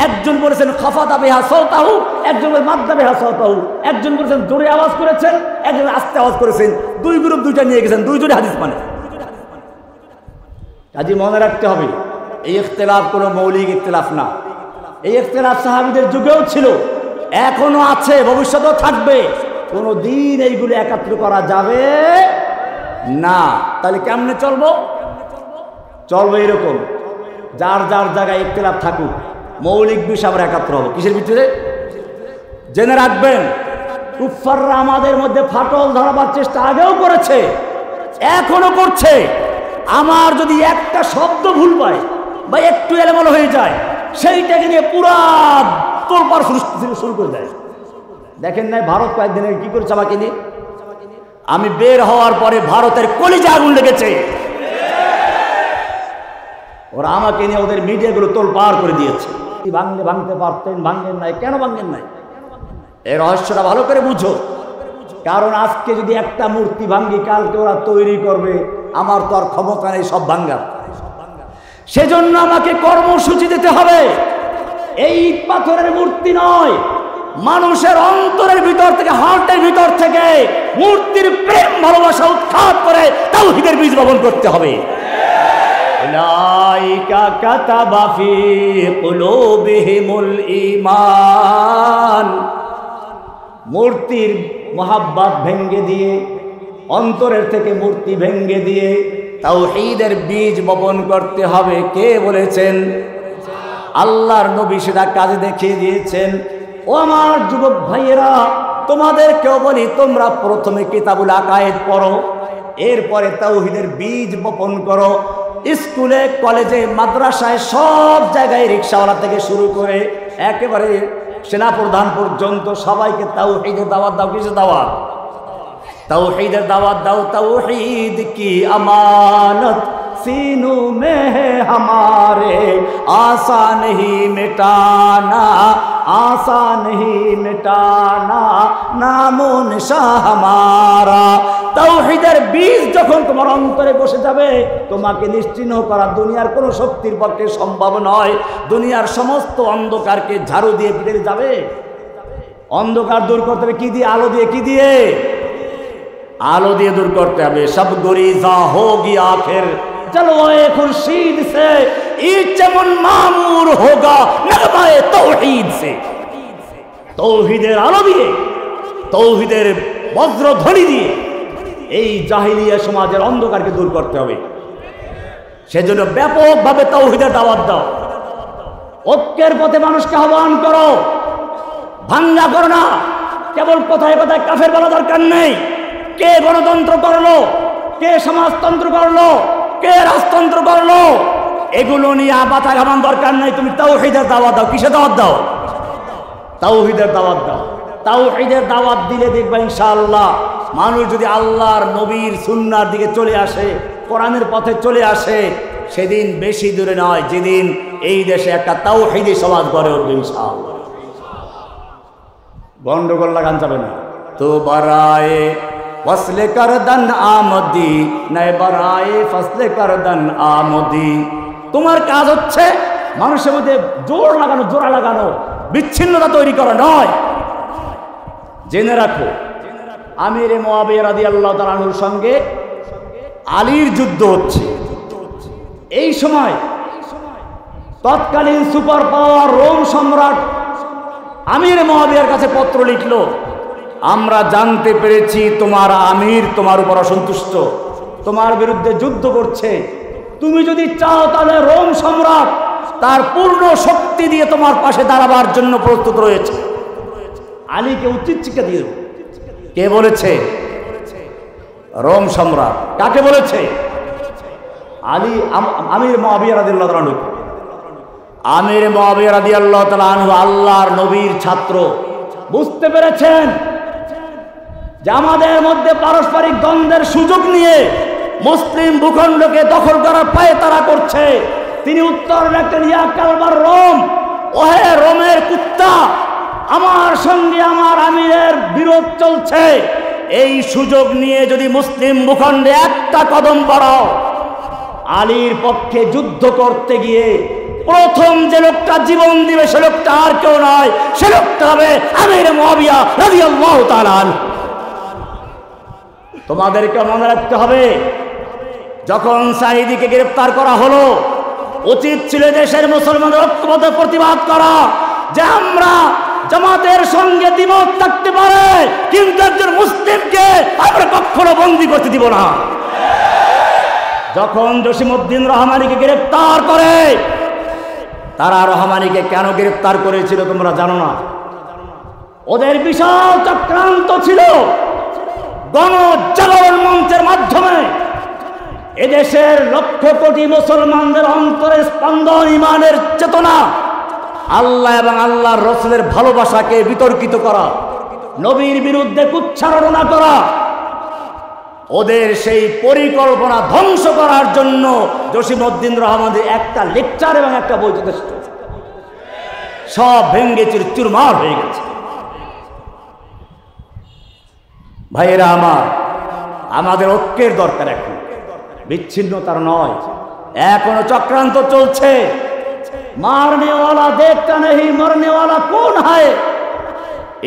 একজন বলেছেন খাফাদা বিহা সাওতাহু, একজন বলেছেন মাদ্দা বিহা সাওতাহু। একজন বলেছেন জোরে আওয়াজ করেছেন, একজন আস্তে আওয়াজ করেছেন। দুই গ্রুপ দুইটা নিয়ে গেছেন, দুইজনই হাদিস মানে। কাজে মনে রাখতে হবে, এই ইখতিলাফ কোনো মৌলিক ইখতিলাফ না। এই ইখতিলাফ সাহাবীদের যুগেও ছিল, এখনো আছে, ভবিষ্যতেও থাকবে। কোনো দিন এইগুলো একাত্র করা যাবে না। তাহলে কেমনে চলবো? চলবে এরকম, যার যার জায়গায় ইখতিলাফ থাকুক, মৌলিক বিষয় আমরা একাত্র হবো। কিসের ভিতরে? জেনে রাখবেন, কুফাররা আমাদের মধ্যে ফাটল ধরাবার চেষ্টা আগেও করেছে, এখনো করছে। আমার যদি একটা শব্দ ভুল পায় বা একটু এলোমেলো হয়ে যায়, সেইটাকে নিয়ে পুরা তোলপাড় শুরু করে দেয়। দেখেন নাই ভারত কয়েকদিন আগে কি করেছে আমাকে নিয়ে? আমি বের হওয়ার পরে ভারতের কলিজা আগুন লেগেছে। ওরা আমাকে নিয়ে ওদের মিডিয়াগুলো তোলপাড় করে দিয়েছে। ভাঙতে পারতেন, ভাঙেন নাই। কেন ভাঙেন নাই? এই রহস্যটা ভালো করে বুঝো। কারণ আজকে যদি একটা মূর্তি ভাঙ্গি, কালকে ওরা তৈরি করবে। আমার তো আর ক্ষমতা নেই সব ভাঙ্গার। সেজন্য আমাকে কর্মসূচি দিতে হবে। এই পাথরের মূর্তি নয়, মানুষের অন্তরের ভিতর থেকে, হার্টের ভিতর থেকে মূর্তির প্রেম ভালোবাসা উৎখাত করে তাওহীদের বীজ বপন করতে হবে। উলাইকা কাতাবা ফি কুলুবিহিমুল ঈমান। মূর্তির মহাব্বত ভেঙ্গে দিয়ে, অন্তরের থেকে মূর্তি ভেঙ্গে দিয়ে তাওহীদের বীজ বপন করতে হবে। কে বলেছেন? আল্লাহর নবী সেটা কাজে দেখিয়ে দিয়েছেন। ও আমার যুবক ভাইয়েরা, তোমাদেরকেও বলি, তোমরা প্রথমে কিতাবুল আকায়েদ পড়ো, এরপরে তাওহীদের বীজ বপন করো। স্কুলে, কলেজে, মাদ্রাসায়, সব জায়গায় রিকশাওয়ালা থেকে শুরু করে একেবারে সেনাপ্রধান পর্যন্ত সবাইকে তাওহীদের দাওয়াত দাও। কিসের দাওয়াত? তাওহীদের দাওয়াত দাও। তাওহীদ কি আমানত सीनू में है हमारे, आसा नहीं मिटाना, आसा नहीं मिटाना, नामो निशा हमारा। তাওহীদের বীজ যখন তোমার অন্তরে বসে যাবে, তোমাকে নিশ্চিহ্ন করা দুনিয়ার কোনো শক্তির পক্ষে সম্ভব নয়। দুনিয়ার সমস্ত অন্ধকারকে ঝাড়ু দিয়ে পিটে যাবে। অন্ধকার দূর করতে হবে কি দিয়ে? আলো দিয়ে। কি দিয়ে? আলো দিয়ে দূর করতে হবে। সব গুরিজা হোগি আখির जलवाए खुर्शीद से, ये चमन मामूर होगा नगमाए तौहीद से। तौहीদের আলো দিয়ে, তৌহিদের বজ্রধ্বনি দিয়ে এই জাহিলিয়া সমাজের অন্ধকারকে দূর করতে হবে। সেজন্য ব্যাপকভাবে তৌহিদের দাওয়াত দাও। ঐক্যের পথে মানুষকে আহ্বান করো, ভাঙ্গা করো না। কেবল কথায় কথায় কাফের বলা দরকার নেই। কে গণতন্ত্র করলো, কে সমাজতন্ত্র করলো, কে রাজতন্ত্র করলো, এগুলো নিয়ে মাথা ঘামান দরকার নাই। তুমি তাওহীদের দাওয়াত দাও। কিসের দাওয়াত দাও? তাওহীদের দাওয়াত দাও। তাওহীদের দাওয়াত দিলে দেখবা ইনশাআল্লাহ মানুষ যদি আল্লাহর নবীর সুন্নাহর দিকে চলে আসে, কোরআনের পথে চলে আসে, সেদিন বেশি দূরে নয় যেদিন এই দেশে একটা তাওহীদি সমাজ গড়ে উঠবে ইনশাআল্লাহ। গন্ডগোল লাগান যাবে না। তো বারায়ে ফসলে করদন আমদি, নয় বারায়ে ফসলে করদন আমদি। তোমার কাজ হচ্ছে মানুষের মধ্যে জোর লাগানো, জোড়া লাগানো, বিচ্ছিন্নতা তৈরি করা নয়। জেনে রাখো, আমির মুআবিয়া রাদিয়াল্লাহু তাআলা আনহুর সঙ্গে আলীর যুদ্ধ হচ্ছে। এই সময় তৎকালীন সুপার পাওয়ার রোম সম্রাট আমির মুআবিয়ার কাছে পত্র লিখলো, আমরা জানতে পেরেছি তোমার আমির তোমার উপর অসন্তুষ্ট, তোমার বিরুদ্ধে যুদ্ধ করছে। তুমি যদি চাও তাহলে রোম সম্রাট তার পূর্ণ শক্তি দিয়ে তোমার পাশে দাঁড়াবার জন্য প্রস্তুত রয়েছে। আলীকে উচিত শিক্ষা দিয়ে দেব। কে বলেছে? রোম সম্রাট। কাকে বলেছে? আলী, আমির মুআবিয়া রাদিয়াল্লাহু তাআলা। আমির মুআবিয়া রাদিয়াল্লাহু তাআলা আনহু আল্লাহর নবীর ছাত্র, বুঝতে পেরেছেন যে আমাদের মধ্যে পারস্পরিক দ্বন্দ্বের সুযোগ নিয়ে মুসলিম ভূখণ্ডকে দখল করার পায়তারা করছে। তিনি উত্তর লেখেন, ইয়া কালবার রোম, ওহে রোমের কুত্তা, আমার সঙ্গে আমার আমিরের বিরোধ চলছে। এই সুযোগ নিয়ে যদি মুসলিম ভূখণ্ডে একটা কদম বাড়াও, আলীর পক্ষে যুদ্ধ করতে গিয়ে প্রথম যে লোকটা জীবন দিবে সে লোকটা আর কেউ নয়, সে লোকটা হবে আমির মুআবিয়া রাদিয়াল্লাহু তাআলা আনহু। তোমাদেরকে মনে রাখতে হবে, যখন সাঈদীকে গ্রেফতার করা হলো, উচিত ছিল দেশের মুসলমানদের ঐক্যবদ্ধ প্রতিবাদ করা যে আমরা জামাতের সঙ্গে দ্বিমত থাকতে পারে, কিন্তু একজন মুসলিমকে আমরা কখনো বন্দী করতে দিব না। যখন জসিমউদ্দিন রহমানীকে গ্রেফতার করে, তারা রহমানীকে কেন গ্রেফতার করেছিল তোমরা জানো না? ওদের বিশাল চক্রান্ত ছিল গণজাগরণ মঞ্চের মাধ্যমে এদেশের লক্ষ কোটি মুসলমানদের অন্তরে স্পন্দন, ইমানের চেতনা, আল্লাহ এবং আল্লাহর রাসূলের ভালোবাসাকে বিতর্কিত করা, নবীর বিরুদ্ধে কুচ্ছারণা করা। ওদের সেই পরিকল্পনা ধ্বংস করার জন্য জসিমউদ্দিন রহমানের একটা লেকচার এবং একটা বই যথেষ্ট, সব ভেঙ্গে চুরমার হয়ে গেছে। ভাইয়েরা আমার, আমাদের ঐক্যের দরকার, এখন বিচ্ছিন্নতার নয়। এখনো চক্রান্ত চলছে। মারনেওয়ালা দেখতা নেই, মরনেওয়ালা কোন হয়।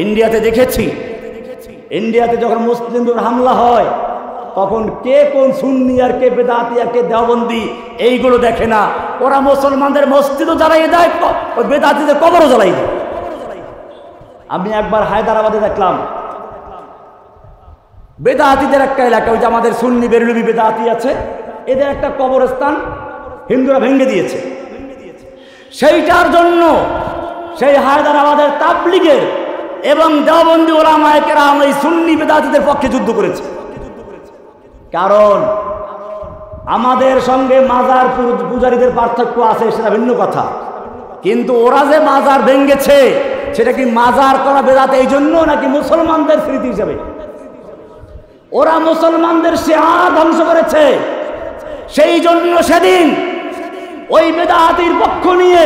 ইন্ডিয়াতে দেখেছি, ইন্ডিয়াতে যখন মুসলিমদের হামলা হয় তখন কে কোন সুন্নি আর কে বেদাতি আর কে দেওবন্দি এইগুলো দেখে না, ওরা মুসলমানদের মসজিদও জ্বালাই দেয়, ওই বেদাতিদের কবরও জ্বালাই দেয়। আমি একবার হায়দ্রাবাদে দেখলাম বেদাতিদের একটা এলাকা, ওই যে আমাদের সুন্নি বেরলভী বেদাতি আছে, এদের একটা কবরস্থান হিন্দুরা ভেঙে দিয়েছে। সেইটার জন্য সেই হায়দ্রাবাদের তাবলিগের এবং দেওবন্দি ওলামায়ে কেরাম এই সুন্নি বেদাতিদের পক্ষে যুদ্ধ করেছে। কারণ আমাদের সঙ্গে মাজার পূজারীদের পার্থক্য আছে, সেটা ভিন্ন কথা, কিন্তু ওরা যে মাজার ভেঙেছে সেটা কি মাজার করা বেদাত এই জন্য নাকি মুসলমানদের স্মৃতি হিসাবে? ওরা মুসলমানদের শিয়া ধ্বংস করেছে, সেই জন্য সেদিন ওই বেদাতির পক্ষ নিয়ে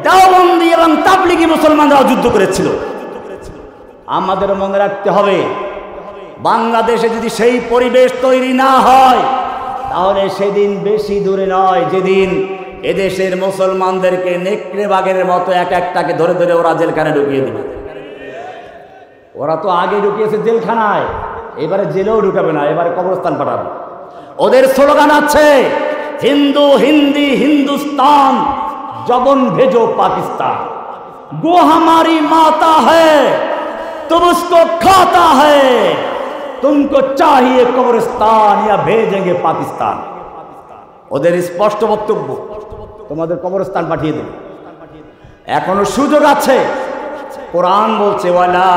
দেওবন্দি এবং তাবলিগি মুসলমানরাও যুদ্ধ করেছিল। আমাদের মনে রাখতে হবে, বাংলাদেশে যদি সেই পরিবেশ তৈরি না হয় তাহলে সেদিন বেশি দূরে নয় যেদিন এদেশের মুসলমানদেরকে নেকড়ে বাঘের মতো এক একটাকে ধরে ধরে ওরা জেলখানায় ঢুকিয়ে দেবে। ওরা তো আগে ঢুকিয়েছে জেলখানায়, এবারে জেলেও ঢুকাবে না, এবারে কবরস্থান পাঠাবে। ওদের স্লোগান আছে, হিন্দু হিন্দি হিন্দুস্তান, জবন ভেজো পাকিস্তান, গো हमारी माता है तुम उसको खाता है, तुमको चाहिए कब्रिस्तान या भेजेंगे पाकिस्तान। ওদের স্পষ্ট বক্তব্য, তোমাদের কবরস্থান পাঠিয়ে দেবে। এখনো সুযোগ আছে। কোরআন বলছে ওয়ালা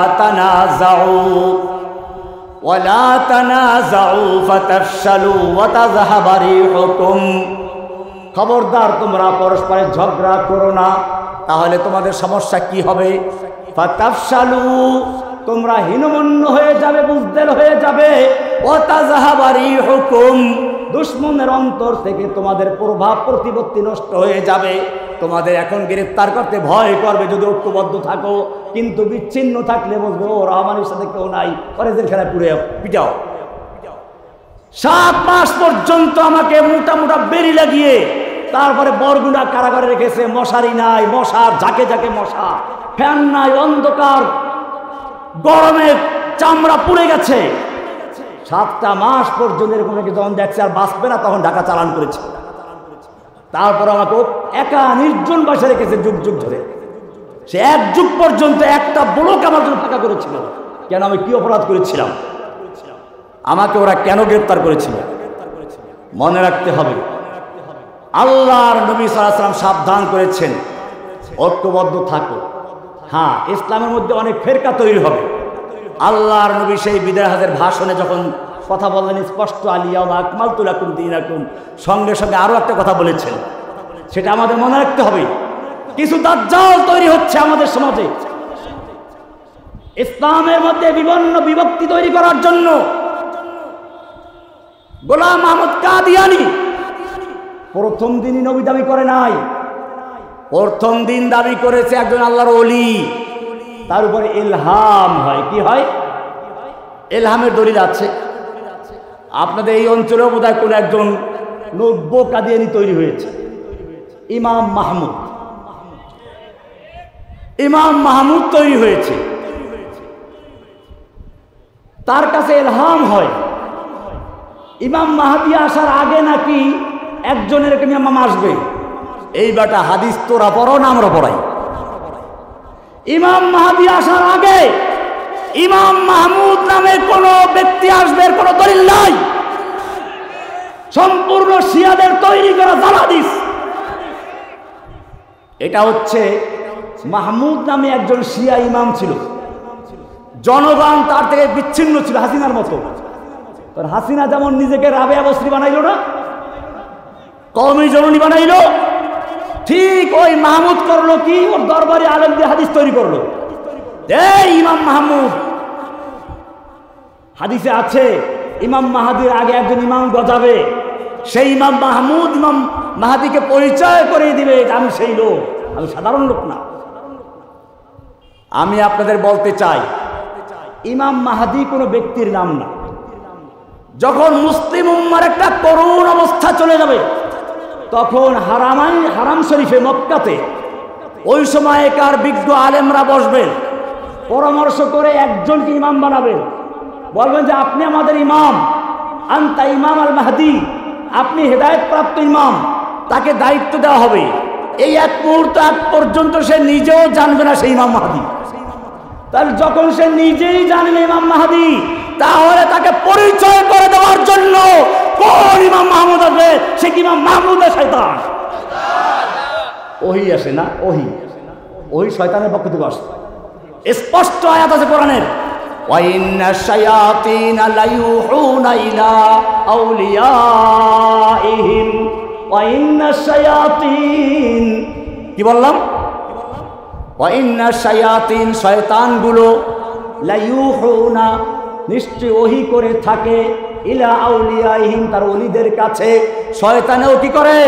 তানাজাউ ফাতাফশালু ওয়া তাযহাবা রিহুকুম, খবরদার তোমরা পরস্পরের ঝগড়া করো না, তাহলে তোমাদের সমস্যা কি হবে? ফাতাফশালু, তোমরা হীনমন্য হয়ে যাবে, বুজদেল হয়ে যাবে। ওয়া তাযহাবা রিহুকুম, দুশমনের অন্তর থেকে তোমাদের প্রভাব প্রতিপত্তি নষ্ট হয়ে যাবে। তোমাদের এখন গ্রেফতার করতে ভয় করবে যদি ঐক্যবদ্ধ থাকো, কিন্তু বিচ্ছিন্ন থাকলে বুঝবে ও রহমানের সাথে কেউ নাই, পরে জেলখানায় পুড়ে পিটাও। 7 মাস পর্যন্ত আমাকে মোটা মোটা বেরি লাগিয়ে তারপরে বরগুনা কারাগারে রেখেছে। মশারি নাই, মশার ঝাঁকে ঝাঁকে মশা, ফ্যান নাই, অন্ধকার, গরমে চামড়া পুড়ে গেছে। 7টা মাস পর্যন্ত এরকম যখন দেখছে আর বাঁচবে না তখন ঢাকা চালান করেছে। তারপর আমাকে একা নির্জন বাসা রেখেছে যুগ যুগ ধরে। সে 1 যুগ পর্যন্ত একটা ব্লক আমার জন্য ফাঁকা করেছিল। কেন? আমি কি অপরাধ করেছিলাম? আমাকে ওরা কেন গ্রেফতার করেছিল? মনে রাখতে হবে, আল্লাহর নবী সাল্লাল্লাহু আলাইহি ওয়াসাল্লাম সাবধান করেছেন, ঐক্যবদ্ধ থাকো। হ্যাঁ, ইসলামের মধ্যে অনেক ফেরকা তৈরি হবে। আল্লাহর নবী সেই বিদায় হাজের ভাষণে যখন কথা বললেন স্পষ্ট, আলিয়াউমা আকমালতু লাকুম দীনাকুম, সঙ্গে সঙ্গে আরও একটা কথা বলেছেন, সেটা আমাদের মনে রাখতে হবে। কিছু দাজ্জাল তৈরি হচ্ছে আমাদের সমাজে ইসলামের মধ্যে বিভিন্ন বিভক্তি তৈরি করার জন্য। গোলাম আহমদ কাদিয়ানী প্রথম দিনই নবী দাবি করে নাই, প্রথম দিন দাবি করেছে একজন আল্লাহর ওলি, তার উপরে ইলহাম হয়। কি হয়? ইলহামের দলিল আছে। আপনাদের এই অঞ্চলেও বোধহয় কোন একজন 90 কাদিয়ানী তৈরি হয়েছে, ইমাম মাহমুদ। ইমাম মাহমুদ তৈরি হয়েছে, তার কাছে ইলহাম হয়। ইমাম মাহদী আসার আগে নাকি একজন এরকম ইমাম আসবে। এই বেটা হাদিস তোরা পড়ো না আমরা পড়াই। ইমাম মাহদী আসার আগে ইমাম মাহমুদ নামে কোন ব্যক্তি আসবে এর কোন দলিল নাই, সম্পূর্ণ শিয়াদের তৈরি করা জাল হাদিস। এটা হচ্ছে মাহমুদ নামে একজন শিয়া ইমাম ছিল, জনগণ তার থেকে বিচ্ছিন্ন ছিল হাসিনার মতো। তোর হাসিনা যেমন নিজেকে রাবেয়া বসরি বানাইলো না, কওমি জননী বানাইলো, ঠিক ওই মাহমুদ করলো কি, ওর দরবারে আলেম দিয়ে হাদিস তৈরি করলো। এই ইমাম মাহমুদ, হাদিসে আছে ইমাম মাহাদির আগে একজন ইমাম গজাবে, সেই ইমাম মাহমুদ ইমাম মাহাদিকে পরিচয় করে দিবে আমি সেই লোক, আমি সাধারণ লোক না। আমি আপনাদের বলতে চাই ইমাম মাহাদি কোনো ব্যক্তির নাম না। যখন মুসলিম উম্মার একটা করুণ অবস্থা চলে যাবে, তখন হারাম শরীফে মক্কাতে ওই সময়কার বিজ্ঞ আলেমরা বসবেন, পরামর্শ করে একজনকে ইমাম বানাবেন, বলবেন যে আপনি আমাদের ইমাম, আনতা ইমাম আল মাহদি, আপনি হেদায়েত প্রাপ্ত ইমাম, তাকে দায়িত্ব দেওয়া হবে। এই এক মুহূর্ত আগ পর্যন্ত সে নিজেও জানবে না সেই ইমাম মাহদি। তাহলে যখন সে নিজেই জানবে ইমাম মাহদি, তাহলে তাকে পরিচয় করে দেওয়ার জন্য কোন ইমাম মাহমুদ আসবে? সে কি ইমাম মাহমুদের শয়তান? ওহি আসে না, ওহি শয়তানের পক্ষ থেকে আসে। স্পষ্ট আয়াত আছে কোরআনের, ওয়াইন্না শায়াতিনা লায়ুহুনা ইলা আউলিয়াইহিম, ওয়াইন্না শায়াতিন, কি বললাম? ওয়াইন্না শায়াতিন, শয়তানগুলো, লায়ুহুনা, নিশ্চয় ওহি করে থাকে, ইলা আউলিয়াইহিম, তার ওলিদের কাছে। শয়তানেও কি করে?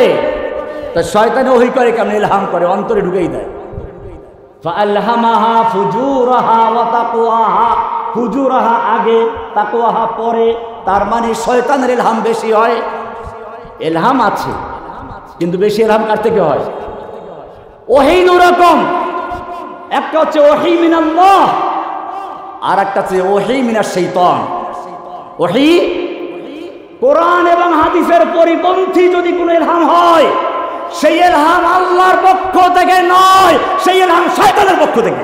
তা শয়তানে ওহি করে কেমন? ইলহাম করে, অন্তরে ঢুকেই দেয়। ফাআলহামাহা ফুজুরাহা ওয়া তাকওয়াহা, ফুজুরাহা আগে, তাকওয়াহা পরে। তার মানে শয়তানের ইলহাম বেশি হয়। ইলহাম আছে, কিন্তু বেশি ইলহাম কার থেকে হয়? ওহী দুরকম, একটা হচ্ছে ওহী মিনাল্লাহ, আর একটা হচ্ছে ওহী মিনাশ শাইতান। ওহী কোরআন এবং হাদিসের পরিপন্থী যদি কোনো ইলহাম হয়, সেই ইলহাম আল্লাহর পক্ষ থেকে নয়, সেই ইলহাম শয়তানের পক্ষ থেকে।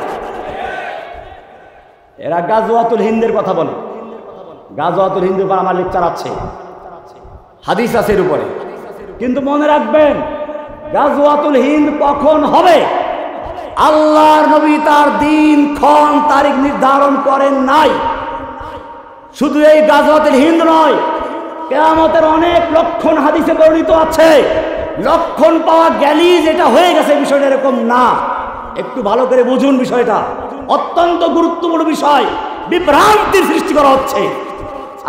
এরা গাজওয়াতুল হিন্দের কথা বলে। গাজওয়াতুল হিন্দের উপর আমার লেকচার আছে, হাদিস আছে এর উপরে। কিন্তু মনে রাখবেন, গাজওয়াতুল হিন্দ কখন হবে? আল্লাহর নবী তার দিন ক্ষণ তারিখ নির্ধারণ করেন নাই। শুধু এই গাজওয়াতুল হিন্দ নয়, কিয়ামতের অনেক লক্ষণ হাদিসে বর্ণিত আছে। লক্ষণ পাওয়া গেলেই যেটা হয়ে গেছে, বিষয়টা এরকম না। একটু ভালো করে বুঝুন বিষয়টা, অত্যন্ত গুরুত্বপূর্ণ বিষয়। বিভ্রান্তির সৃষ্টি করা হচ্ছে।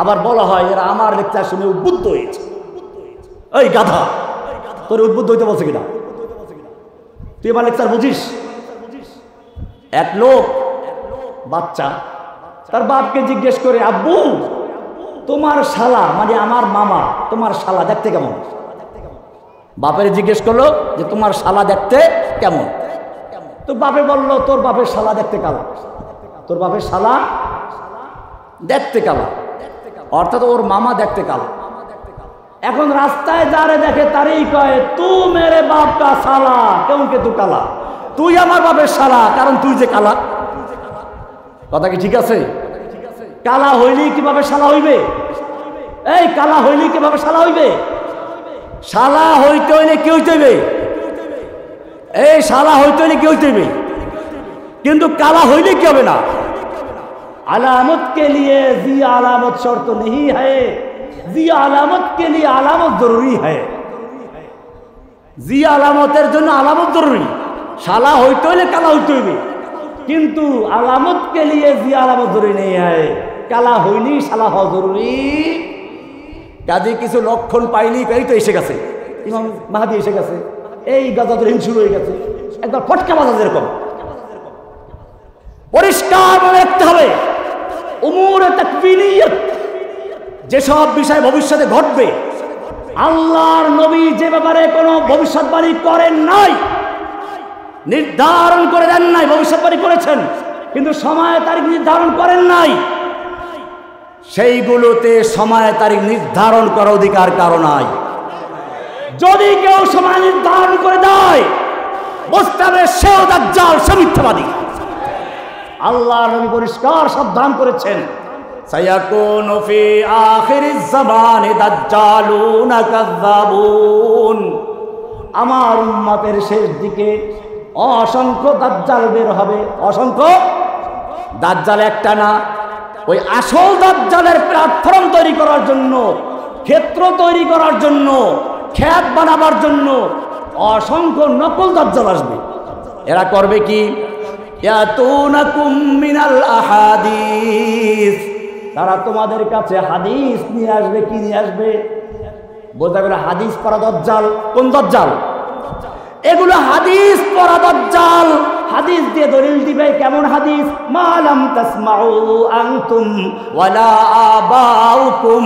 আবার বলা হয় এরা আমার লেকচার শুনে উদ্বুদ্ধ হয়েছে। এই গাধা, তোর উদ্বুদ্ধ হইতে বলছে কিনা? তুই আমার লেকচার বুঝিস? এক লোক বাচ্চা তার বাপকে জিজ্ঞেস করে, আব্বু তোমার শালা, মানে আমার মামা, তোমার শালা দেখতে কেমন? বাপের জিজ্ঞেস করলো যে তোমার শালা দেখতে কেমন? তো বাপে বললো তোর বাপের শালা দেখতে কালা। তোর বাপের শালা দেখতে কালা, অর্থাৎ ওর মামা দেখতে কালা। এখন রাস্তায় যারে দেখে তারই কয় তু মেরে বাপ কা শালা, কেউকে তু কালা, তুই আমার বাপের শালা, কারণ তুই যে কালা। কথা কি ঠিক আছে? কালা হইলেই কিভাবে শালা হইবে? এই কালা হইলেই কিভাবে শালা হইবে? শালা হইতে হইলে কি হইতে হইবে? এই শালা হইতে হইলে কি হইতে হইবে? কিন্তু কালা হইলে কি হবে না? আলামত কে লিয়ে জি আলামত শর্ত नहीं है, জি আলামত কে লিয়ে আলামত জরুরি है। জি আলামতের জন্য আলামত জরুরি। শালা হইতে হইলে কালা হইতে হইবে, কিন্তু আলামত কে লিয়ে জি আলামত জরুরি নেই হয়, কালা হইনি শালা হওয়া জরুরি। কাজে কিছু লক্ষণ পাইনি এই তো এসে গেছে, ইমাম মাহাদি এসে গেছে, এই গাজাদের হিম শুরু হয়ে গেছে, একবার ফটকা বাজা যেরকম। পরিষ্কার মনে রাখতে হবে উমুরে তাকবিনিয়ত, যেসব বিষয় ভবিষ্যতে ঘটবে আল্লাহর নবী যে ব্যাপারে কোনো ভবিষ্যৎবাণী করেন নাই, নির্ধারণ করে দেন নাই, ভবিষ্যৎবাণী করেছেন কিন্তু সময় তারিখ নির্ধারণ করেন নাই, সেইগুলোতে সময় তারিখ নির্ধারণ করার অধিকার কারো নাই। যদি কেউ সময় নির্ধারণ করে দেয় বুঝতে হবে সেও দাজ্জাল, সে মিথ্যাবাদী। আল্লাহর নবী পরিষ্কার সাবধান করেছেন, সায়াকুনু ফি আখিরিজ জামানি দাজ্জালুনা কাযাবুন, আমার উম্মতের শেষ দিকে অসংখ্য দাজ্জাল বের হবে। অসংখ্য দাজ্জাল একটা না, ওই আসল দাজ্জালের প্ল্যাটফর্ম তৈরি করার জন্য, ক্ষেত্র তৈরি করার জন্য, খ্যাত বানাবার জন্য অসংখ্য নকল দাজ্জাল আসবে। এরা করবে কি? ইয়াতুনাকুম মিনাল আহাদিস, তারা তোমাদের কাছে হাদিস নিয়ে আসবে। কি নিয়ে আসবে? বলতে গেলে হাদিস পড়া দাজ্জাল। কোন দাজ্জাল? এগুলো হাদিস পড়া দাজ্জাল। হাদিস দিয়ে দলিল দিবে। কেমন হাদিস? মালাম তাসমাউ আনতুম ওয়ালা আবাউকুম,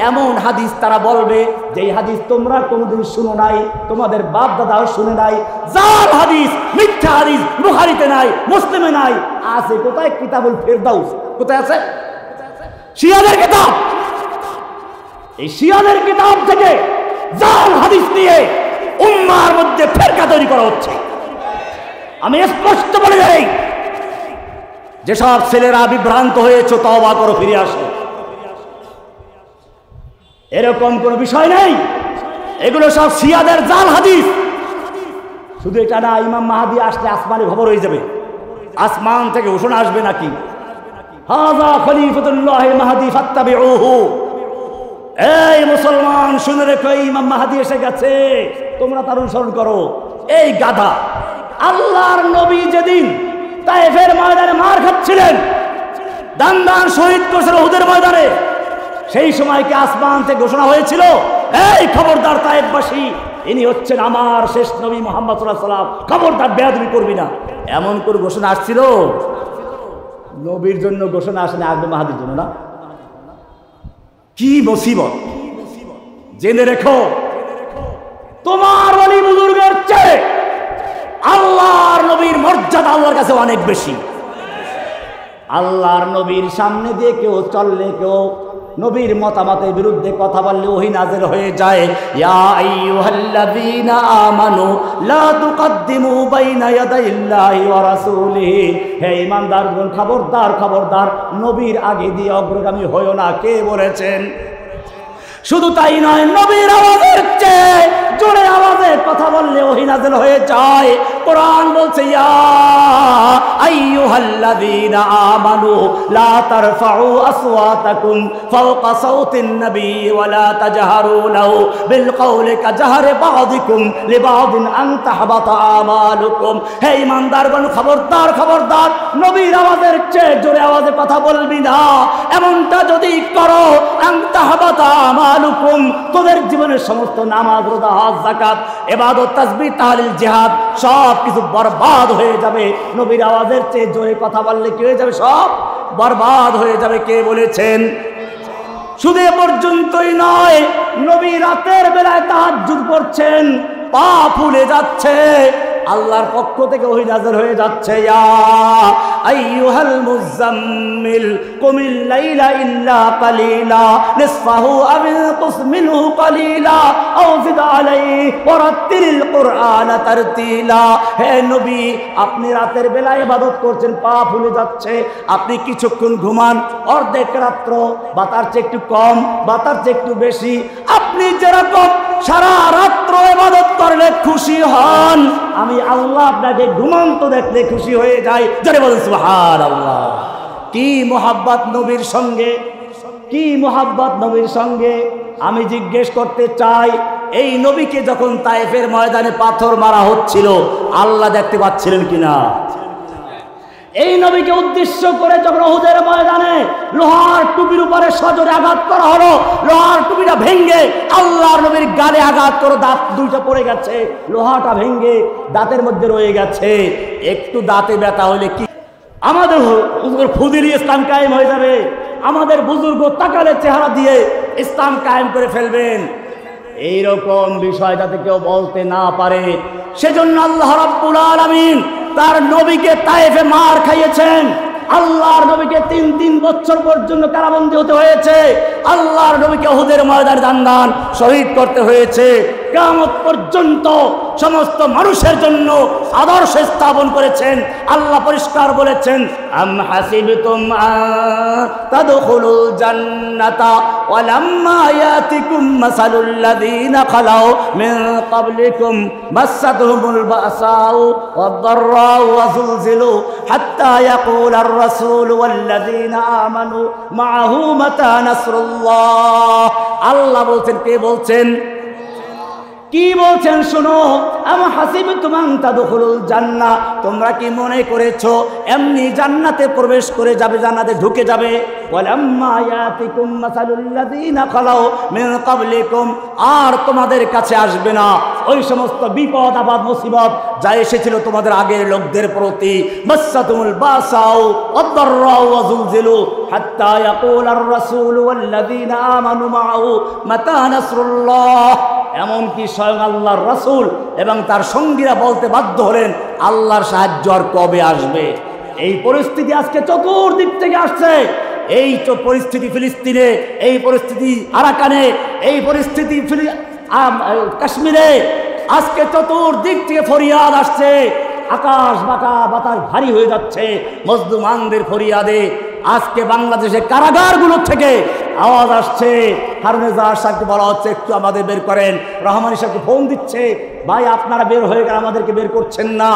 এমন হাদিস তারা বলবে যেই হাদিস তোমরা কোনোদিন শুনো নাই, তোমাদের বাপ দাদাও শুনে নাই। জাল হাদিস, মিথ্যা হাদিস বুখারীতে নাই, মুসলিমে নাই, আছে কোথায়? কিতাবুল ফিরদাউস। কোথায় আছে? শিয়াদের কিতাব। এই শিয়াদের কিতাব থেকে জাল হাদিস নিয়ে উম্মার মধ্যে ফেরকা তৈরি করা হচ্ছে। আমি স্পষ্ট বলে যাই, যেসব ছেলেরা বিভ্রান্ত হয়েছে তওবা করো, ফিরে আসো। এরকম কোনো বিষয় নেই, এগুলো সব শিয়াদের জাল হাদিস। শুধু এটা না, ইমাম মাহদী আসলে আসমানে খবর হয়ে যাবে, আসমান থেকে ঘোষণা আসবে নাকি, হাযা খলিফাতুল্লাহ মাহদী ফাত্তাবিউহু। এই মুসলমান শুনে রেখো, ইমাম মাহদী এসে গেছে, তোমরা তার অনুসরণ করো। এই গাধা, আল্লাহর নবী যেদিন তায়েফের ময়দানে মার খাচ্ছিলেন, দান দান শহীদ করেছিল উহুদের ময়দানে, সেই সময় কি আসমান থেকে ঘোষণা হয়েছিল, এই খবরদার তায়েফবাসী, ইনি হচ্ছেন আমার শেষ নবী মুহাম্মদ সাল্লাল্লাহু আলাইহি ওয়াসাল্লাম, খবরদার বেয়াদবি করবি না? এমন করে ঘোষণা আসছিল? নবীর জন্য ঘোষণা আসেনি, আসবে মাহাদির জন্য না? কি মুসিবত! জেনে রেখো, তোমার ওলি বুজুর্গের চেয়ে আল্লাহর নবীর মর্যাদা আল্লাহর কাছে অনেক বেশি। আল্লাহর নবীর সামনে দিয়ে কেউ চললে, কেউ নবীর মতামতের বিরুদ্ধে কথা বললে ওহী নাযিল হয়ে যায়। ইয়া আইয়ুহাল্লাযীনা আমানু লা তুকদ্দিমু বাইনা ইয়াদাইল্লাহি ওয়া রাসূলিহি, হে ঈমানদারগণ, খবরদার খবরদার, নবীর আগে দিয়ে অগ্রগামী হয়ো না। কে বলেছেন? শুধু তাই নয়, নবীর আওয়াজের চেয়ে জোরে আওয়াজে কথা বললে ওহী নাযিল হয়ে যায়। কোরআন বলছে, ইয়া আইয়ুহাল্লাযীনা আমানু লা তারফাউ আসওয়াতাকুম ফাওকা সাওতিন নবী ওয়া লা তাজহারু লাহু বিল কওলি কাজহারি বাযিকুম লিবাযিন আন তাহবাতা আমালুকুম। হে ঈমানদারগণ, খবরদার খবরদার, নবীর আওয়াজের চেয়ে জোরে আওয়াজে কথা বলবি না। এমনটা যদি করো, আন তাহবাতা আমালুকুম, তোদের জীবনের সমস্ত নামাজ, রোজা, হজ, যাকাত, ইবাদত, তাসবিহ, তাহলিল, জিহাদ সব কিছু বরবাদ হয়ে যাবে। নবীর আওয়াজের চেয়ে জোরে কথা বললে কি হয়ে যাবে? সব বরবাদ হয়ে যাবে। কে বলেছেন? শুধু এ পর্যন্তই নয়, নবী রাতের বেলায় তাহাজ্জুদ করছেন, পা ফুলে যাচ্ছে, আল্লাহর পক্ষ থেকে ওহী নাযিল হয়ে যাচ্ছে, ইয়া আইয়ুহাল মুযাম্মিল কুমিল লাইলা ইল্লা কালিলা নিসফাহু আও ইনকুস মিনহু কালিলা আও জিদ আলাইহি ওয়া রাত্তিলিল কুরআনা তারতিলা। হে নবী, আপনি রাতের বেলায় ইবাদত করছেন, পা ফুলে যাচ্ছে, আপনি কিছুক্ষণ ঘুমান, অর্ধেক রাত্র বা তার চেয়ে একটু কম বা তার চেয়ে একটু বেশি, আপনি যেরকম সারা রাত্র ইবাদত করলে খুশি হন, আমি আল্লাহ আপনাকে ঘুমন্ত দেখলে খুশি হয়ে যাই। যারা বলেন সুবহানাল্লাহ। কি মুহাব্বত নবীর সঙ্গে, কি মুহাব্বত নবীর সঙ্গে। আমি জিজ্ঞেস করতে চাই, এই নবীকে যখন তায়েফের ময়দানে পাথর মারা হচ্ছিল আল্লাহ দেখতে পাচ্ছিলেন কিনা? এই নবীকে উদ্দেশ্য করে যখন উহুদের ময়দানে লোহার টুপির উপরে সজোরে আঘাত করা হলো, লোহার টুপিটা ভেঙ্গে আল্লাহর নবীর গালে আঘাত করে দাঁত দুইটা পড়ে গেছে, লোহাটা ভেঙ্গে দাঁতের মধ্যে রয়ে গেছে। একটু দাঁতে ব্যথা হলে কি আমাদের ফুদিলি ইসলাম কায়েম হয়ে যাবে? আমাদের বুজুর্গ তাকালে চেহারা দিয়ে ইসলাম কায়েম করে ফেলবেন। এইরকম বিষয় যাতে কেউ বলতে না পারে, সেজন্য আল্লাহ রাব্বুল আলামিন তার নবীকে তায়েফে মার খাইয়েছেন। আল্লাহর নবীকে 3 বছর পর্যন্ত কারাবন্দী হতে হয়েছে। আল্লাহর নবীকে উহুদের ময়দানে দান শহীদ করতে হয়েছে। কিয়ামত পর্যন্ত সমস্ত মানুষের জন্য আদর্শ স্থাপন করেছেন। আল্লাহ পরিষ্কার বলেছেন, আম হাসিবতুম তাদখুলুল জান্নাতা ওয়ালাম্মা ইয়াতিকুম মাসালুল লাযিনা খালাউ মিন ক্বাবলিকুম মাসাতুহুমুল বাসাউ ওয়াদ-দাররাউ ওয়া যুলজিলু হাত্তা ইয়াকুলার রাসূল ওয়াল্লাযিনা আমানু মাআহু মাতা নাসরুল্লাহ। আল্লাহ বলছেন, কে বলছেন? কি বলছেন শোনো, আম হাসিবতুম আন তাদখুলুল জান্নাহ, তোমরা কি মনে করেছো এমনি জান্নাতে প্রবেশ করে যাবে, জান্নাতে ঢুকে যাবে? ওয়ালাম্মা ইয়াতিকুম মাসালুল লাযিনা খালাউ মিন ক্বাবলিকুম, আর তোমাদের কাছে আসবে না ওই সমস্ত বিপদ আপদ মুসিবত যা এসেছিল তোমাদের আগের লোকদের প্রতি। মাসাতুমুল বাসাউ ওয়াদ-দাররাউ ওয়া যুলজিলু হাত্তা ইয়াকুলার রাসূল ওয়াল্লাযিনা আমানু মাআহু মাতা নাসরুল্লাহ। এমনকি স্বয়ং আল্লাহর রাসূল এবং তার সঙ্গীরা বলতে বাধ্য হলেন, আল্লাহর সাহায্য আর কবে আসবে? এই পরিস্থিতি আজকে চতুর্দিক থেকে আসছে। এই তো পরিস্থিতি ফিলিস্তিনে, এই পরিস্থিতি আরাকানে, এই পরিস্থিতি কাশ্মীরে, আজকে চতুর্দিক থেকে ফরিয়াদ আসছে। আকাশ বাতাস ভারী হয়ে যাচ্ছে মজলুমানদের ফরিয়াদে। আজকে বাংলাদেশের কারাগারগুলোর থেকে আওয়াজ আসছে। হারুনে জাহাজ সাহেবকে বলা হচ্ছে একটু আমাদের বের করেন। রহমানী সাহেবকে ফোন দিচ্ছে, ভাই আপনারা বের হয়ে গেলে আমাদেরকে বের করছেন না।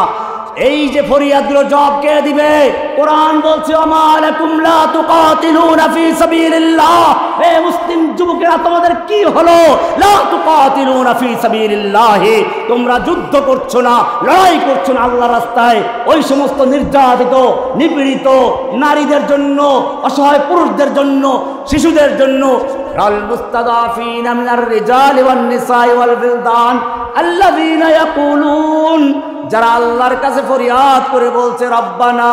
এই যে ফরিয়াদগুলো জবাব কে দিবে? কোরআন বলছে, ওমা লাকুম লা তুকাতিলুনা ফি সাবিলিল্লাহ। হে মুসলিম যুবকেরা, তোমাদের কি হলো? লা তুকাতিলুনা ফি সাবিলিল্লাহ, তোমরা যুদ্ধ করছো না, লড়াই করছো না আল্লাহর রাস্তায়। ওই সমস্ত নির্যাতিত নিপীড়িত নারীদের জন্য, অসহায় পুরুষদের জন্য, শিশুদের জন্য, আল মুস্তাদাফিনা মিনার রিজালি ওয়ান নিসাই ওয়াল বিলদান আল্লাযীনা ইয়াকুলুন, যারা আল্লাহর কাছে ফরিয়াদ করে বলছে, রব্বানা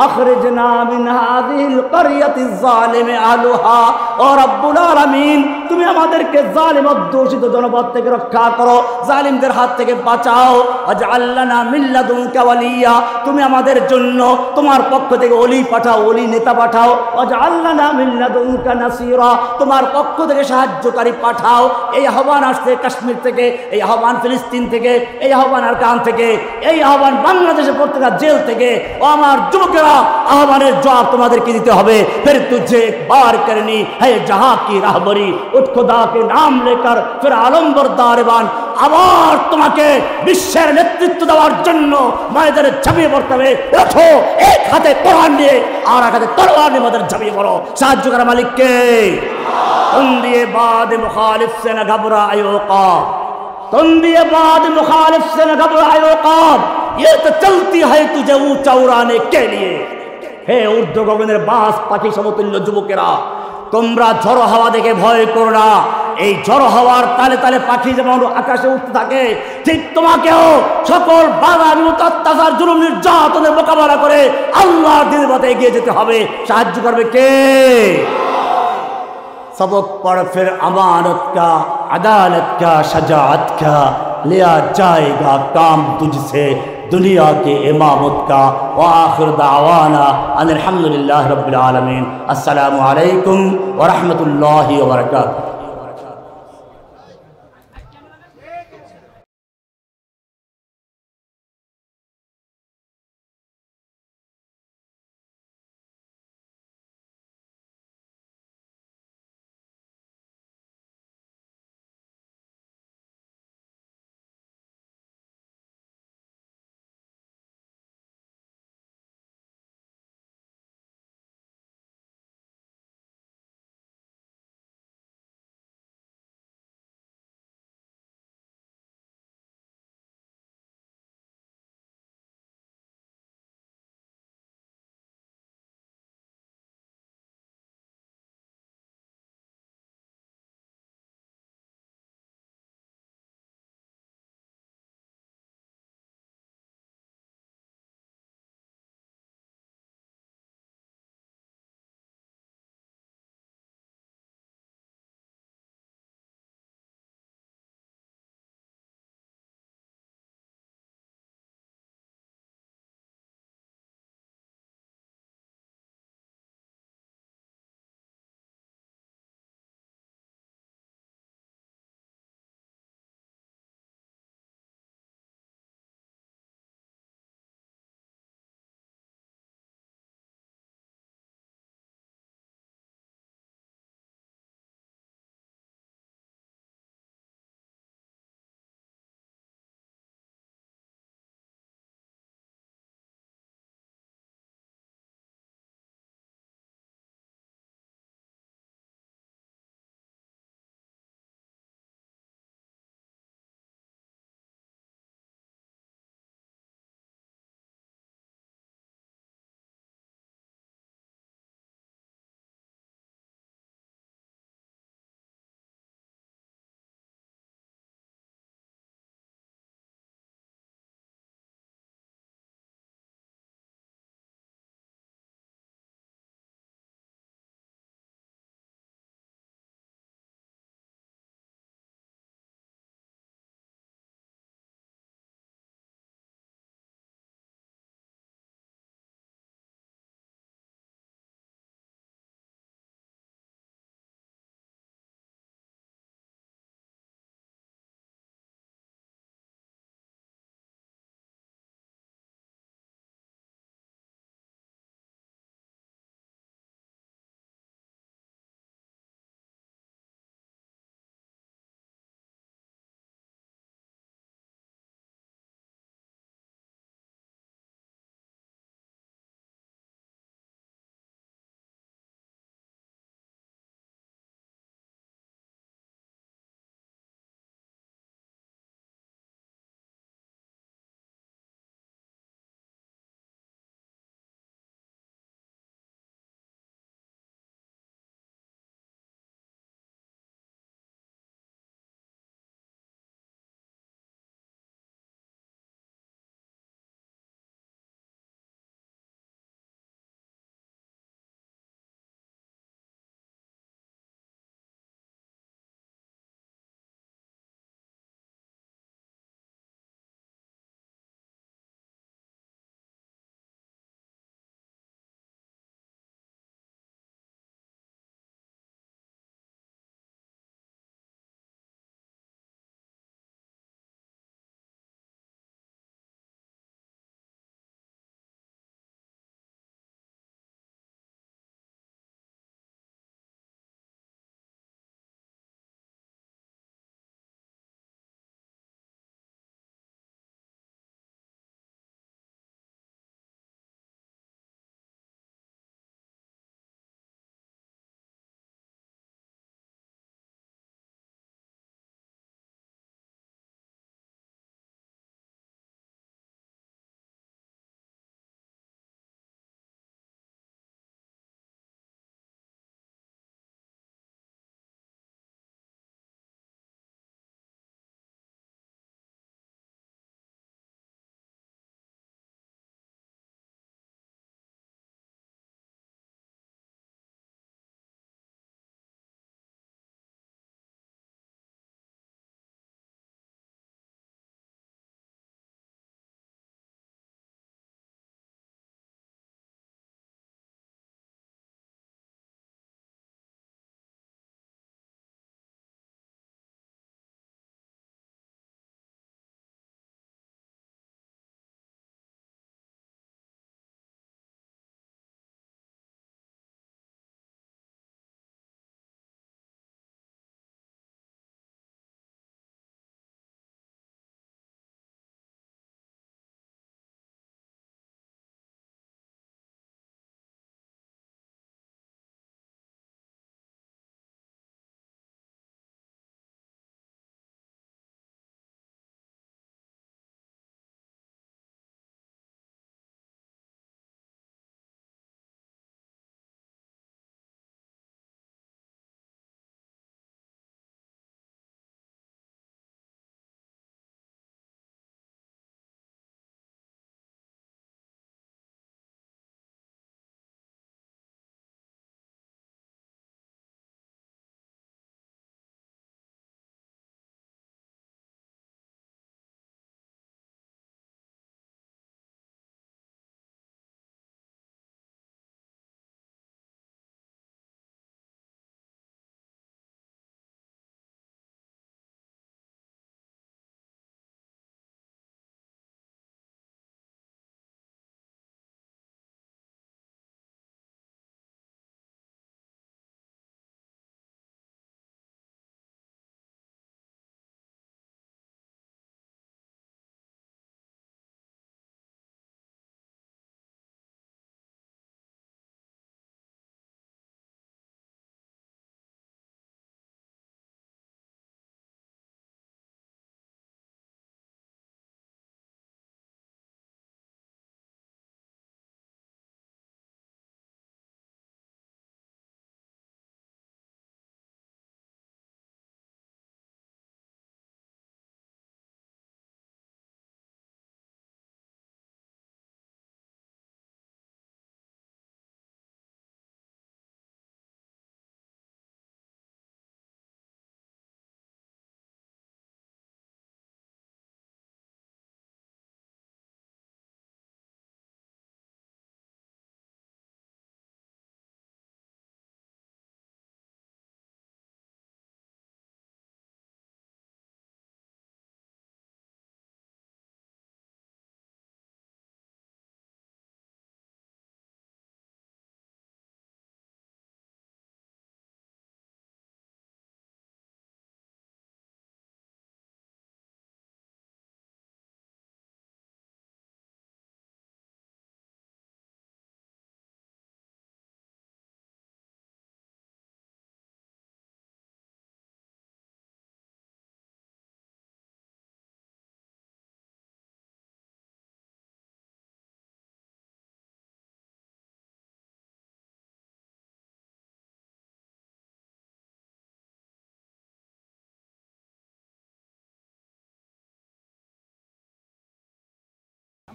আখরিজনা মিন হাযিহিল ক্বরিয়াতিজ যালিমি আহলুহা, ও রব্বুল আলামিন তুমি আমাদেরকে জালিম অধ্যুষিত জনপদ থেকে রক্ষা করো, জালিমদের হাত থেকে বাঁচাও। ওয়াজআল লানা মিন লাদুনকা ওয়ালিয়া, তুমি আমাদের জন্য তোমার পক্ষ থেকে ওলি পাঠাও, ওলি নেতা পাঠাও। ওয়াজআল লানা মিন লাদুনকা নাসীরা, তোমার পক্ষ থেকে সাহায্যকারী পাঠাও। এই আহ্বান আসছে কাশ্মীর থেকে, এই আহ্বান ফিলিস্তিন থেকে, এই আহ্বান আরাকান থেকে, এই আহ্বান বাংলাদেশের প্রত্যেকটা জেল থেকে। ও আমার যুবকেরা, আহ্বানের জবাব তোমাদেরকে দিতে হবে। ফির তুঝে একবার করনি है जहां की राहबरी, उठ खुदा के नाम लेकर फिर आलम बरदार बान। আবার তোমাকে বিশ্বের নেতৃত্ব দেওয়ার জন্য ময়দানে ঝাঁপিয়ে পড়তে হবে। ওঠো, এক হাতে কোরআন নিয়ে আর এক হাতে তরোয়ার নিয়ে ময়দানে ঝাঁপিয়ে পড়ো। সাহায্য করা মালিককে। তুম দিয়ে বাদ মুখালিফ সে না ঘবরায়ো কাব, तुम दिए बाद मुखालिफ से न घबरायो काब, ये तो चलती है तुझे ऊंचा उड़ाने के लिए। হে ঊর্ধ্ব গগনের বাস পাখি সমতুল্য যুবকেরা, তোমরা ঝড়ো হাওয়া দেখে ভয় করো না। এই ঝড়ো হাওয়ার তালে তালে পাখি যেমন আকাশে উঠতে থাকে, ঠিক তোমাকেও সকল বাধা বিপত্তি অত্যাচার জুলুম নির্যাতনের মোকাবেলা করে আল্লাহর দ্বীনের পথে এগিয়ে যেতে হবে। সাহায্য করবে কে? सबक पढ़ फिर अमानत का, अदालत का, शजाअत का, लिया जाएगा काम तुझसे दुनिया के इमामत का। व आखिर दावाना अनिल हम्दुलिल्लाहि रब्बिल आलमीन। अस्सलामु अलैकुम व रहमतुल्लाहि व बरकातुहू।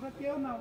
আমরা কেউ না